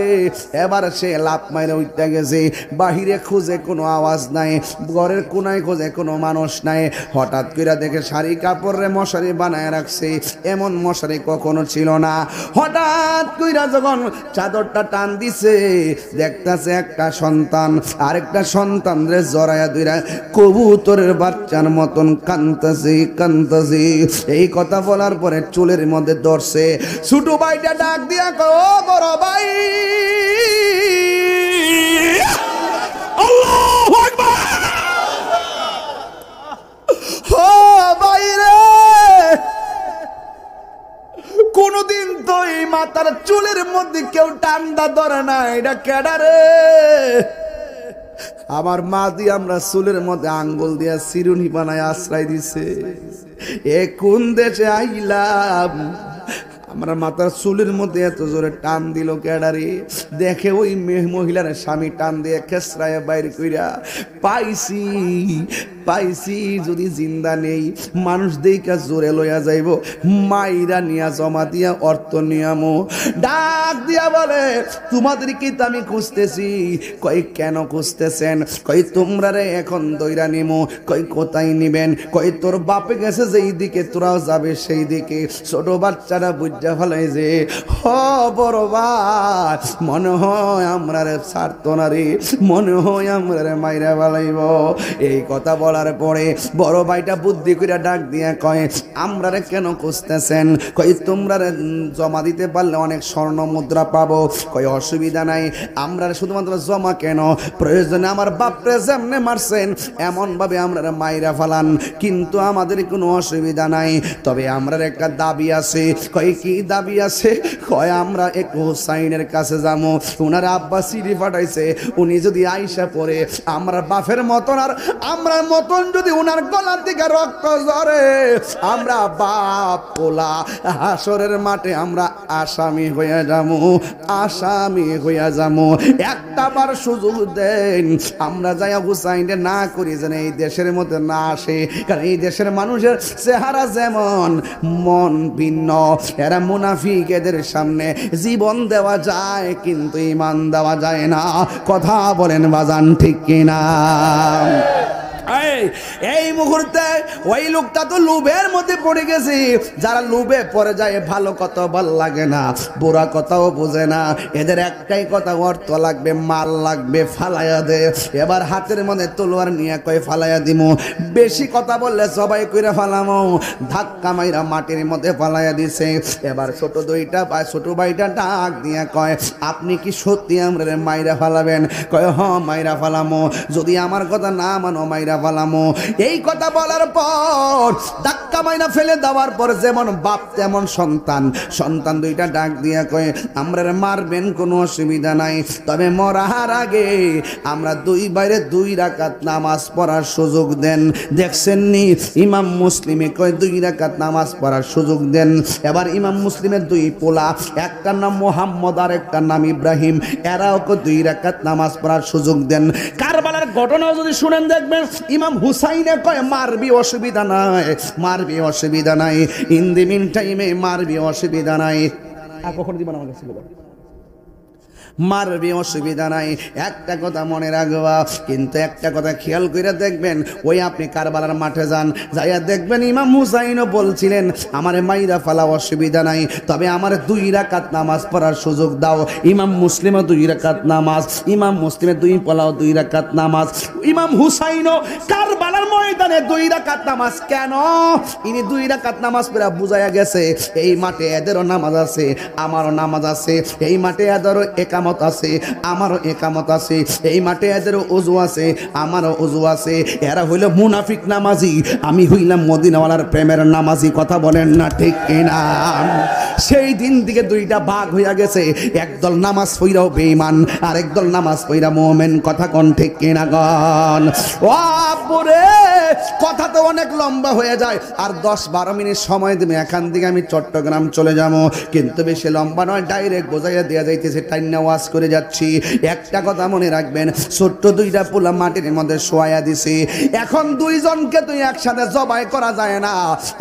এবার সে লাফ মাইরে ওইটা গেছে, বাহিরে খুঁজে কোনো আওয়াজ নাই, ঘরের কোনায় খুঁজে কোনো মানুষ নাই। হঠাৎ করে দেখে শাড়ি কাপড়ে মশারি বানায় রাখছে, এমন মশারি কখনো ছিল না। হঠাৎ কইরা যখন চাদরটা টান দিছে দেখতাছে একটা সন্তান আরেকটা সন্তান রে জড়ায়া ধইরা কবুতরের বাচ্চার মতন কাঁদতাছে কাঁদতাছে। এই কথা বলার পরে চুলের মধ্যে ধরছে। ছোট ভাইটা ডাক দিয়া কয় ও বড় ভাই, আল্লাহু আকবার, ও ভাই রে, কোনদিন তো এই মাথার চুলের মধ্যে কেউ টান্ডা ধরে না, এটা কেডা রে? আমার মা দিয়ে আমরা চুলের মধ্যে আঙ্গুল দিয়া চিরুনি বানায় আশ্রয় দিছে। এ কোন দেশে আইলাম? আমার মাথার চুলের মধ্যে এত জোরে টান দিল কেডারে? দেখে ওই মহিলার স্বামী টান দিয়ে খেসরায় বাইরে কইরা পাইছি পাইছি, যদি জিন্দা নেই মানুষ দেইকা জোরে লইয়া যাইব, মাইরা নিয়া জমা দিয়া অর্থ নিয়ামো। ডাক দিয়া বলে তোমাদেরকে তো আমি খুঁজতেছি। কই কেন খুঁজতেছেন? কই তোমরা রে এখন দইরা নিমো। কই কোথায় নিবেন? কই তোর বাপে গেছে যেই দিকে তোরাও যাবে সেই দিকে। ছোট বাচ্চারা বুঝা ফেলাই যে হ বড় ভাই, মনে হয় আমরা রে ছাড়তো না রে, মনে হয় আমরা রে মাইরা ফেলাইব। এই কথা বলা বলার পরে বড় ভাইটা বুদ্ধি করে ডাক দিয়া কয়, আমরা কেন খুঁজতেছেন? কই তোমরা জমা দিতে পারলে অনেক স্বর্ণ মুদ্রা পাবো। কই অসুবিধা নাই, আমরা শুধুমাত্র জমা কেন, প্রয়োজনে আমার বাপরে যেমনে মারছেন এমন ভাবে আমরা মাইরা ফালান, কিন্তু আমাদের কোনো অসুবিধা নাই। তবে আমরা একটা দাবি আছে। কই কি দাবি আছে? কয় আমরা এক হুসাইনের কাছে যাবো, ওনার আব্বা সিঁড়ি পাঠাইছে, উনি যদি আইসা পড়ে আমরা বাপের মতন আর আমরা মতন যদি ওনার গলার দিকে রক্ত ঝরে, আমরা বাপ পোলা হাসরের মাঠে আমরা আসামি হইয়া যাবো, আসামি হইয়া যাবো। একটা বার সুযোগ দেন, আমরা যাইয়া হুসাইনকে না করি যেন এই দেশের মধ্যে না আসে। কারণ এই দেশের মানুষের চেহারা যেমন, মন ভিন্ন। এরা মুনাফিক, এদের সামনে জীবন দেওয়া যায় কিন্তু ঈমান দেওয়া যায় না। কথা বলেন বাজান, ঠিক কিনা? এই মুহূর্তে ওই লোকটা তো লোভের মধ্যে পড়ে গেছে। যারা লোভে পড়ে যায় ভালো কথা ভাল লাগে না, বুড়া কথাও বোঝে না। এদের একটাই কথা, অর্থ লাগবে, মাল লাগবে, ফালাইয়া দে। এবার হাতের মধ্যে তলোয়ার নিয়ে কয় ফালাইয়া দিমু। বেশি কথা বললে সবাই কইরা ফালামো। ধাক্কা মাইরা মাটির মধ্যে ফালাইয়া দিছে। এবার ছোট ভাইটা ডাক দিয়া কয়, আপনি কি সত্যি আমরা মাইরা ফালাবেন? কয় হ, মাইরা ফালামো। যদি আমার কথা না মানো মাইরা ফালামো। এই কথা বলার পর ধাক্কা মাইনা ফেলে দেওয়ার পর যেমন বাপ তেমন সন্তান দুইটা ডাক দিয়া কয়, আমরা মারবেন কোনো অসুবিধা নাই, তবে মরার আগে আমরা দুই বাইরে 2 রাকাত নামাজ পড়ার সুযোগ দেন। দেখছেন নি ইমাম মুসলিমে কয় 2 রাকাত নামাজ পড়ার সুযোগ দেন। এবার ইমাম মুসলিমের 2 পোলা, একটার নাম মোহাম্মদ আর একটার নাম ইব্রাহিম, এরাও 2 রাকাত নামাজ পড়ার সুযোগ দেন। কারবালার ঘটনাও যদি শুনেন দেখবেন ইমাম হুসাইনে কয় মারবি অসুবিধা নাই, মারবি অসুবিধা নাই, ইন দি মিন টাইমে মারবি অসুবিধা নাই। আর কখন দিবেন আমার কাছে মারবি অসুবিধা নাই। একটা কথা মনে রাখবা, কিন্তু একটা কথা খেয়াল করে দেখবেন, ওই আপনি কারবালার মাঠে যান, যাইয়া দেখবেন ইমাম হুসাইনও বলছিলেন আমারে মাইরা ফালা অসুবিধা নাই, তবে আমার 2 রাকাত নামাজ পড়ার সুযোগ দাও। ইমাম মুসলিমও 2 রাকাত নামাজ, ইমাম মুসলিমের 2 পোলাও 2 রাকাত নামাজ। ইমাম হুসাইনও কারবালার ময়দানে 2 রাকাত নামাজ। কেন? ইনি 2 রাকাত নামাজ পড়া বুঝাইয়া গেছে এই মাঠে এদেরও নামাজ আছে, আমারও নামাজ আছে, এই মাঠে এদেরও একামত আছে, আমারও একামত আছে, এই মাঠে এদেরও ওযু আছে, আমারও ওযু আছে। এরা হইল মুনাফিক নামাজি, আমি হইলাম মদিনাওয়ালার প্রেমের নামাজি। কথা বলেন না ঠিক কিনা? সেই দিন থেকে 2টা ভাগ হইয়া গেছে, একদল নামাজ পড়াও বেঈমান আর একদল নামাজ পড়া মুমিন। কথা কোন ঠিক কিনা গন? ও আপুরে, কথা তো অনেক লম্বা হয়ে যায়, আর 10-12 মিনিট সময় দেবে। এখান থেকে আমি চট্টগ্রাম চলে যাবো, কিন্তু বেশি লম্বা নয়, ডাইরেক্ট বোঝাইয়া দেওয়া যাইতেছে, টাইনা ওয়াজ করে যাচ্ছি। একটা কথা মনে রাখবেন, ছোট্ট 2টা পোলা মাটির মধ্যে শোয়া দিছে। এখন 2 জনকে তুই একসাথে জবাই করা যায় না।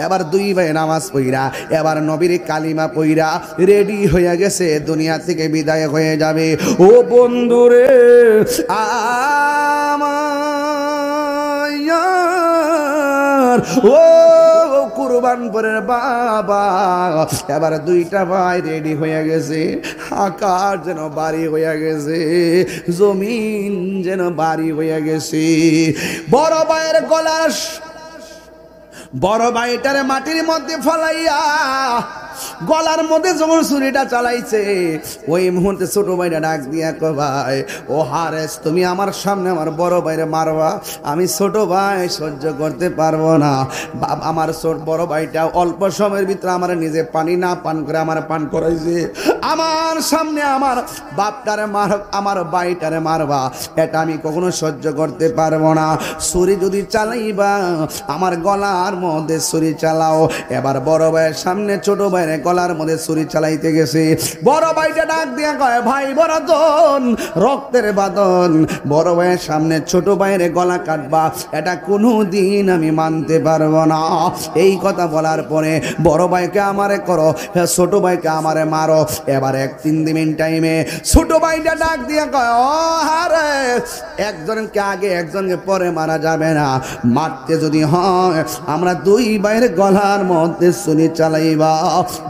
এবার 2 ভাই নামাজ পড়া, এবার নবীর কালিমা পড়া রেডি হয়ে গেছে, দুনিয়া থেকে বিদায় হয়ে যাবে। ও বন্ধুরে আমার, ও কুরবানপুরের বাবা, এবার 2টা ভাই রেডি হয়ে গেছে। আকাশ যেন বাড়ি হয়ে গেছে, জমিন যেন বাড়ি হয়ে গেছে। বড় ভাইয়ের গলার, বড় ভাইটারে মাটির মধ্যে ফলাইয়া গলার মধ্যে যখন ছুরিটা চালাইছে, ওই মুহূর্তে ছোট ভাইটা ডাক দিয়া কয়, ভাই ও হারেস, তুমি আমার সামনে আমার বড় ভাইরে মারবা? আমি ছোট ভাই সহ্য করতে পারবো না। আমার বড় ভাইটা অল্প সময়ের ভিতরে আমার নিজে পানি না পান করে আমার পান করাইছে, আমার সামনে আমার বাপটারে মার, আমার ভাইটারে মারবা, এটা আমি কখনো সহ্য করতে পারবো না। ছুরি যদি চালাইবা আমার গলার মধ্যে ছুরি চালাও। এবার বড় ভাইয়ের সামনে ছোট ভাই গলার মধ্যে ছুরি চালাইতে গেছে। বড় ভাইটা ডাক দিয়া কয়, ভাই বরাদন, রক্তের বাদন, বড় ভাইয়ের সামনে ছোট ভাইয়ের গলা কাটবা, এটা কোনো দিন আমি মানতে পারবো না। এই কথা বলার পরে বড় ভাইকে আমারে করো, ছোট ভাইকে আমারে মারো। এবার 1-3 দিন টাইমে ছোট ভাইটা ডাক দিয়া কয়, ও হারে একজনকে আগে একজনকে পরে মারা যাবে না, মারতে যদি হয় আমরা দুই ভাইয়ের গলার মধ্যে ছুরি চালাইবা,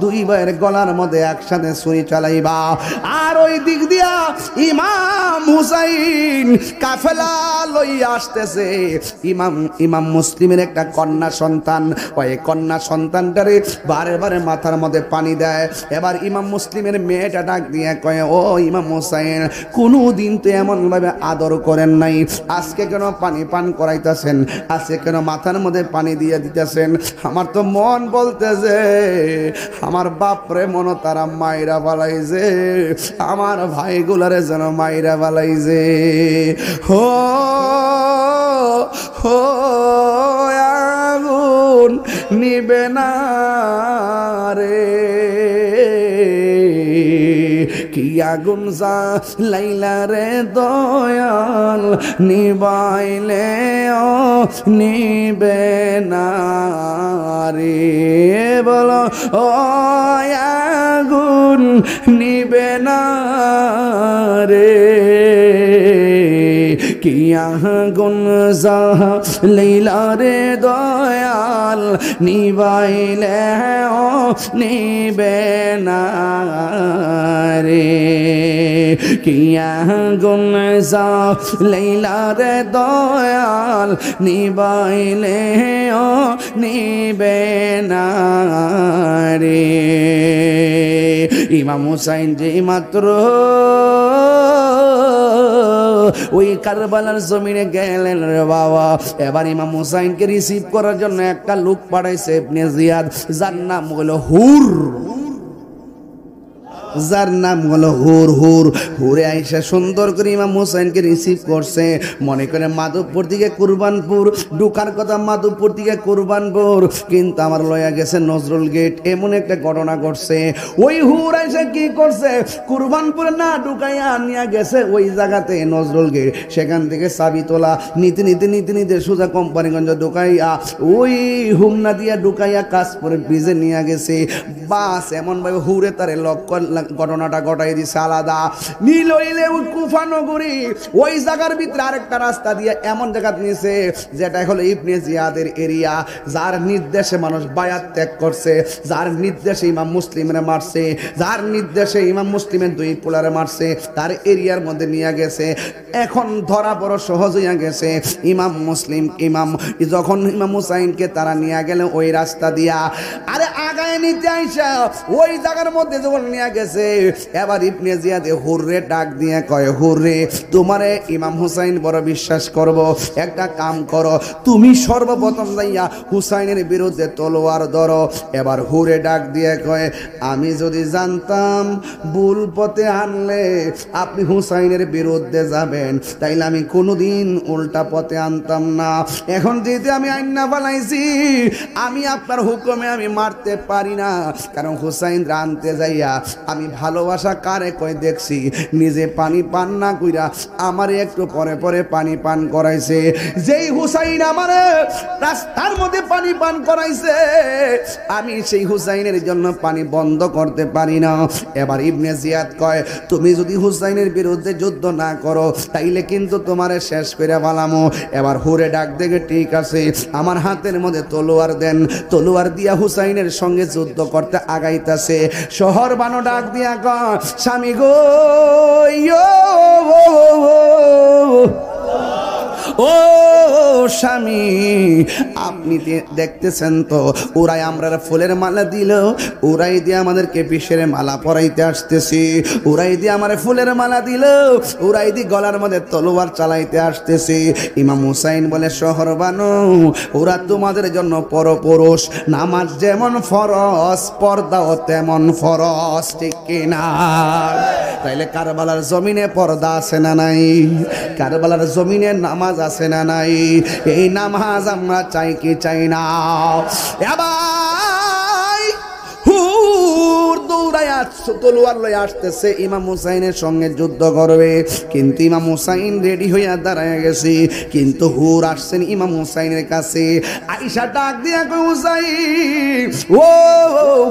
দুই ভাইয়ের গলার মধ্যে একসাথে ছুরি চালাইবা। আর ওই দিক দিয়া ইমাম হুসাইন কাফেলা লইয়া আসতেছে। ইমাম মুসলিমের একটা কন্যা সন্তান, ওই কন্যা সন্তানটারে বারে বারে মাথার মধ্যে পানি দেয়। এবার ইমাম মুসলিমের মেয়েটা ডাক দিয়ে কয়, ও ইমাম হুসাইন, কোনোদিন তো এমন ভাবে আদর করেন নাই, আজকে কেন পানি পান করাইতেছেন, আজকে কেন মাথার মধ্যে পানি দিয়ে দিতেছেন? আমার তো মন বলতেছে আমার বাপরে মনো তারা মাইরা বালাইছে, আমার ভাইগুলারে যেন মাইরা বালাইছে। হো হো আগুন নিবে না রে, কি আগুন লাইলা রে দয়াল, নিবাইলে ও নিবে না রে, বলো ও আগুন নিবে না রে, কি আগুন লাইলা রে দয়াল, নিবাইলে ও নিবে না রে, কি আগুন লাইলা রে দয়াল, নিবাইলে ও নিবে না রে। ইমাম হুসাইন যে মাত্র ওই কারবালার জমিনে গেলেন রে বাবা, এবার ইমাম হুসাইনকে রিসিভ করার জন্য একটা লোক পাঠাইছে ইবনে জিয়াদ, যার নাম হলো হুর, যার নাম হলো হুর। হুরে আইসা সুন্দর করে ইমাম হুসাইনকে রিসিভ করছে। মনে করে মাধবপুর থেকে কুরবানপুর ঢুকার কথা, মাধবপুর থেকে কুরবানপুর, কিন্তু আমার লয়া গেছে নজরুল গেট। এমন একটা ঘটনা ঘটছে, ওই হুর আইসা কি করছে, কুরবানপুরে না ঢুকাইয়া নিয়ে গেছে ওই জায়গাতে নজরুল গেট। সেখান থেকে চাবি তোলা নিতে নিতে নিতে নিতে সোজা কোম্পানিগঞ্জ ঢুকাইয়া ওই হুমনা দিয়া ঢুকাইয়া কাশপুরে ব্রিজে নিয়ে গেছে। বাস এমনভাবে হুরে তারে লক্ষ্য ঘটনাটা ঘটাই দিছে আলাদা। নীলইলে কুফা নগরী ওই জায়গার ভিতরে আরেকটা রাস্তা দিয়ে এমন জায়গা নিয়েছে যেটা হলো ইবনে জিয়াদের এরিয়া, যার নির্দেশে মানুষ বায়াত ত্যাগ করছে, যার নির্দেশে ইমাম মুসলিমরে মারছে, যার নির্দেশে ইমাম মুসলিমের দুই পোলারে মারছে, তার এরিয়ার মধ্যে নিয়ে গেছে। এখন ধরা বড় সহজ হইয়া গেছে। ইমাম মুসলিম যখন ইমাম হুসাইনকে তারা নিয়ে গেল ওই রাস্তা দিয়া, আরে আগায় নিতে আইসা ওই জায়গার মধ্যে যখন নিয়ে গেছে, এবার ইবনে জিয়াদ হুররে ডাক দিয়ে কয়, হুররে তোমারে ইমাম হুসাইন বড় বিশ্বাস করব, একটা কাম করো, তুমি সর্বপ্রথম যাইয়া হুসাইনের বিরুদ্ধে তলোয়ার ধরো। এবার হুরে ডাক দিয়ে কয়, আমি যদি জানতাম ভুল পথে আনলে আপনি হুসাইনের বিরুদ্ধে যাবেন, তাইলে আমি কোনোদিন উল্টা পথে আনতাম না। এখন যেহেতু আমি আইনা বানাইছি, আমি আপনার হুকুমে আমি মারতে পারি না, কারণ হুসাইন আনতে যাইয়া আমি ভালোবাসা কারে কয় দেখছি, নিজে পানি পান না কইরা আমারে একটু পরে পরে পানি পান করাইছে। যেই হুসাইন আমারে রাস্তার মধ্যে পানি পান করাইছে, আমি সেই হুসাইনের জন্য পানি বন্ধ করতে পারি না। এবার ইবনে জিয়াদ কয়, তুমি যদি হুসাইনের বিরুদ্ধে যুদ্ধ না করো তাইলে কিন্তু তোমারে শেষ করে ফেলামো। এবার হুরে ডাক দেখে, ঠিক আছে আমার হাতের মধ্যে তলোয়ার দেন। তলোয়ার দিয়া হুসাইনের সঙ্গে যুদ্ধ করতে আগাইতাছে। শহর বানো ডাক দিয়া কয়, স্বামী গো ও স্বামী, আপনি দেখতেছেন তো ওরাই আমরা ফুলের মালা দিল, ওরাই দিয়ে আমাদেরকে বিষের মালা পরাইতে আসতেছি, ওরাই দিয়ে আমার ফুলের মালা দিল, ওরাই দিয়ে গলার মধ্যে তলোয়ার চালাইতে আসতেছি। ইমাম হুসাইন বলে, শহর বানো, ওরা তোমাদের জন্য পরপুরুষ, নামাজ যেমন ফরজ পর্দাও তেমন ফরজ, ঠিক কিনা? তাইলে কারবালার জমিনে পর্দা আছে না নাই? কারবালার জমিনে নামাজ আছে না নাই? এই নামাজ আমরা চাই কি চাই না? এবার হুর দৌড় দৌড়াইয়া তলোয়ার লয়ে আসতেছে ইমাম হুসাইনের সঙ্গে যুদ্ধ করবে। কিন্তু ইমাম হুসাইন রেডি হইয়া দাঁড়ায় গেছে, কিন্তু হুর আসছেন ইমাম হুসাইনের কাছে। আয়েশা ডাক দিয়া কই, হুসাইন, ও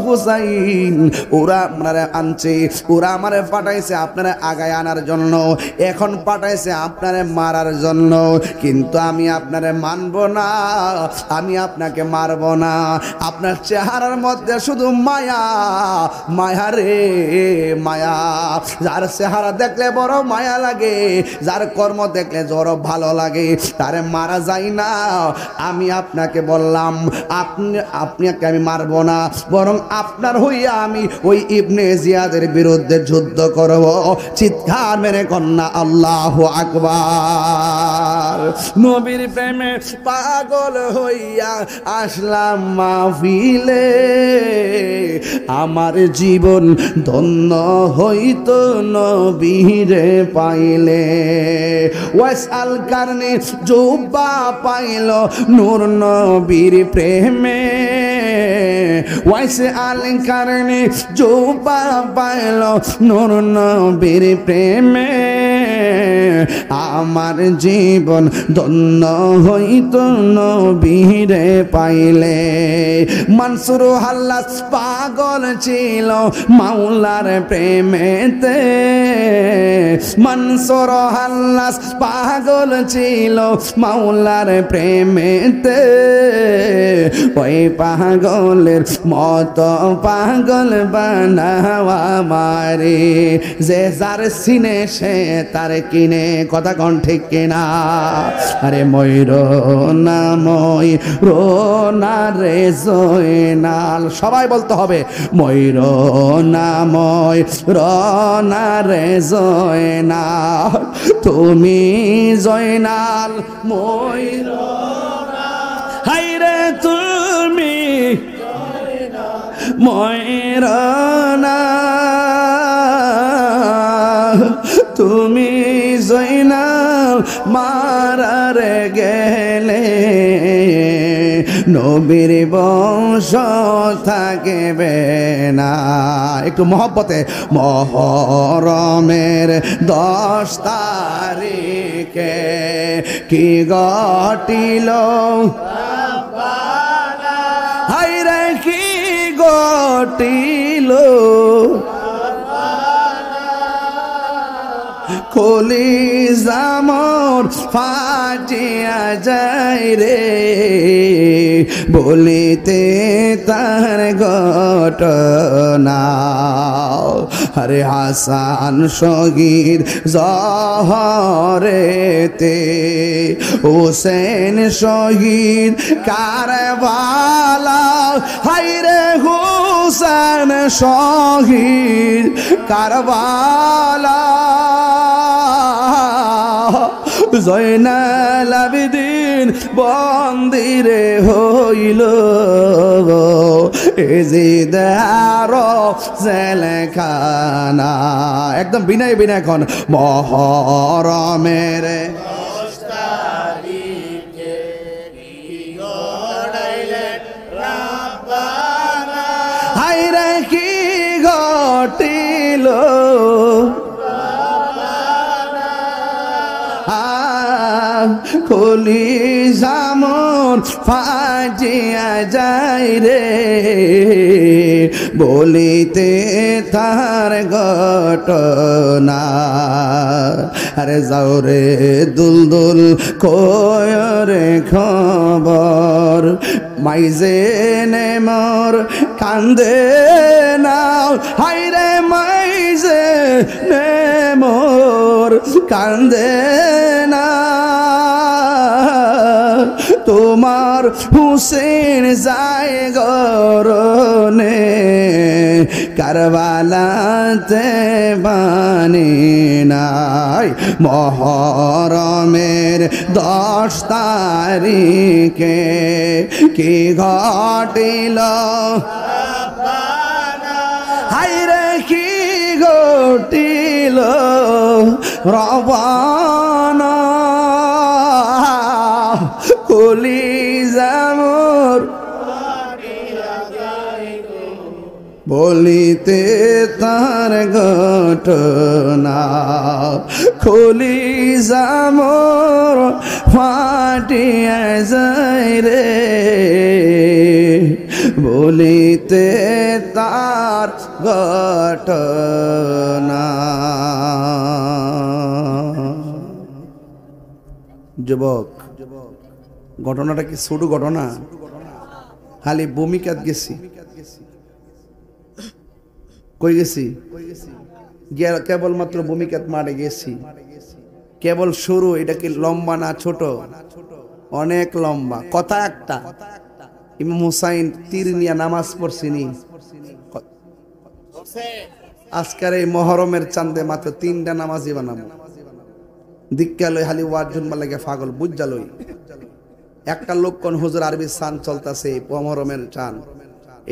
হুসাইন, ওরা আপনারা আনছে, ওরা আমারে পাঠাইছে আপনারা আগায় আনার জন্য, এখন পাঠাইছে আপনারে মারার জন্য, কিন্তু আমি আপনারে মানব না, আমি আপনাকে মারব না। আপনার চেহারার মধ্যে শুধু মায়া, মায়া রে মায়া। যার চেহারা দেখলে বড় মায়া লাগে, যার কর্ম দেখলে বড় ভালো লাগে, তারে মারা যায় না। আমি আপনাকে বললাম আপনাকে আমি মারব না, বরং আপনার হইয়া আমি ওই ইবনে জিয়াদের বিরুদ্ধে যুদ্ধ করব। চিৎকার মেরে কন্যা আল্লাহু আকবার। নবীর প্রেমে পাগল হইয়া আসলাম মাহফিলে, আমার জীবন ধন্য হইতো নবীরে পাইলে। ওয়াসাল কারণে জুব্বা পাইল নূর নবীর প্রেমে, ওয়াসাল কারণে জুব্বা পাইল নূর নবীর প্রেমে, আমার জীবন ধন্য হইতো নবীরে পাইলে। মনসুর হাল্লাস পাগল ছিল মাওলার প্রেমেতে, মনসুর হাল্লাস পাগল ছিল মাওলার প্রেমেতে। ওই পাগলের মতো পাগল বানাওয়া মারে, যে যার সিনে সে তার কিনে। কথা কোন ঠিক কিনা? আরে ময়ূর না ময়ূর না রে জয়নাল, সবাই বলতে হবে ময়ূর না ময়ূর না রে জয়নাল, তুমি জয়নাল ময়ূর হাই রে তুমি ময়ূর না, তুমি জয়নাল মারারে গেলে, নবীর বংশ থাকবে না। একটু মহব্বতে, মহরমের 10 তারিখে কি ঘটিল, হায়রে কি ঘটিল, কলিজা মোর ফাটিয়া যায় রে, বলিতে তার ঘটনা। আরে হাসান শহীদ জহরেতে, হোসেন শহীদ কারবালা, হায়রে হোসেন শহীদ কারবালা। জয়নাল আবেদিন বন্দিরে হইল, এজিদ আরো জেলখানা। একদম বিনয় বিনয় এখন মহরমের হায়রে কি ঘটিল, কলিজা মোর ফাটিয়া যায় রে, বলিতে তার ঘটনা। আরে যাও রে দুলদুল কয়রে খবর, মাইজে নে মোর কান্দে নাও, হায়রে মাইজে নে মোর কান্দে না। তোমার হুসেন যায় গরনে, কারবালাতে বানি নাই। মহরমের 10 তারিখে কি ঘটিল, হায়রে কি ঘটিল, রবানা কলিজা মোর বলি বলিতে তার ঘটনা খুলি জামর ফাটিয়া যায় রে বলিতে তার ঘটনা। যুবক, ঘটনাটা কি ছোট ঘটনা? খালি ভূমিকাত গেছি, কই গেছি? কেবলমাত্র ভূমিকাত মারে গেছি, কেবল শুরু। এটা কি লম্বা না ছোট? অনেক লম্বা। কথা একটা, ইমাম হুসাইন তীর নিয়ে নামাজ পড়ছিনি। আজকের এই মহরমের চাঁদে মাত্র 3টা নামাজি বানাবো। দীক্ষালয় হালি ওয়াজ জন্মা লাগে পাগল বুঝালই। একটা লোক কোন হুজুর আরবি চান চলতেছে মহরমের চান,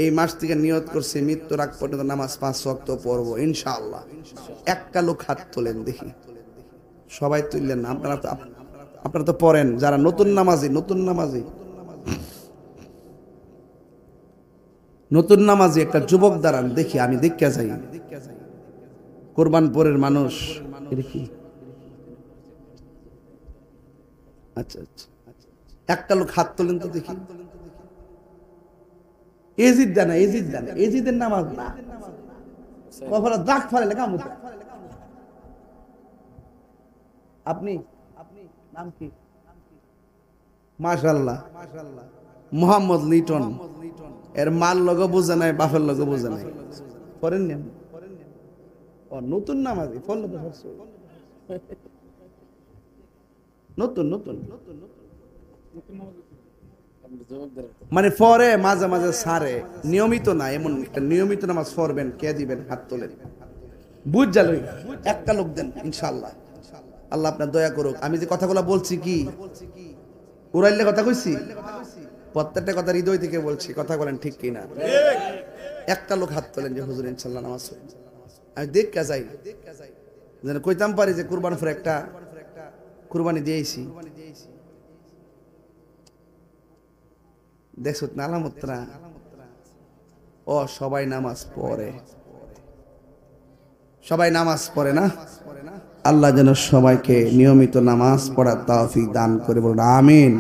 এই মাস থেকে নিয়ত করছে মৃত্যুর আগ পর্যন্ত নামাজ 5 ওয়াক্ত পড়বো ইনশাআল্লাহ। একটা লোক হাত তোলেন দেখি। সবাই তুললেন না। আপনারা তো পড়েন, যারা নতুন নামাজি একটা যুবক দাঁড়ান দেখি, আমি দেখা যাই। কোরবানপুরের মানুষ দেখি। আচ্ছা আচ্ছা, একটা লোক হাত তোলেন তো দেখি। এজিদের নামাজ না, দাগ ফালে কামুতে। আপনি নাম কি? মাশাআল্লাহ, মোহাম্মদ লিটন। এর মাল লগো বোঝে নাই, বাপের লগো বোঝে নাই। করেন না ও নতুন নামাজি ফলো তো নতুন নতুন মানে পরে মাঝে মাঝে সারে, নিয়মিত না। এমন একটা নিয়মিত নামাজ পড়বেন, কে দিবেন? হাত তোলেন। বুঝ জালই একটা লোক দেন ইনশাআল্লাহ। আল্লাহ আপনার দয়া করুক। আমি যে কথাগুলো বলছি কি উড়াইলে কথা কইছি? প্রত্যেকটা কথা হৃদয় থেকে বলছি, কথা বলেন ঠিক কিনা? একটা লোক হাত তোলেন যে হুজুর ইনশাআল্লাহ নামাজ পড়ি। আমি দেখা যাই যেন কইতাম পারি যে কুরবান ফর একটা কুরবানি দিয়েছি। দেখছো না আলামতরা? ও সবাই নামাজ পড়ে, সবাই নামাজ পড়ে না? আল্লাহ যেন সবাইকে নিয়মিত নামাজ পড়ার তৌফিক দান করে, বলুন আমিন।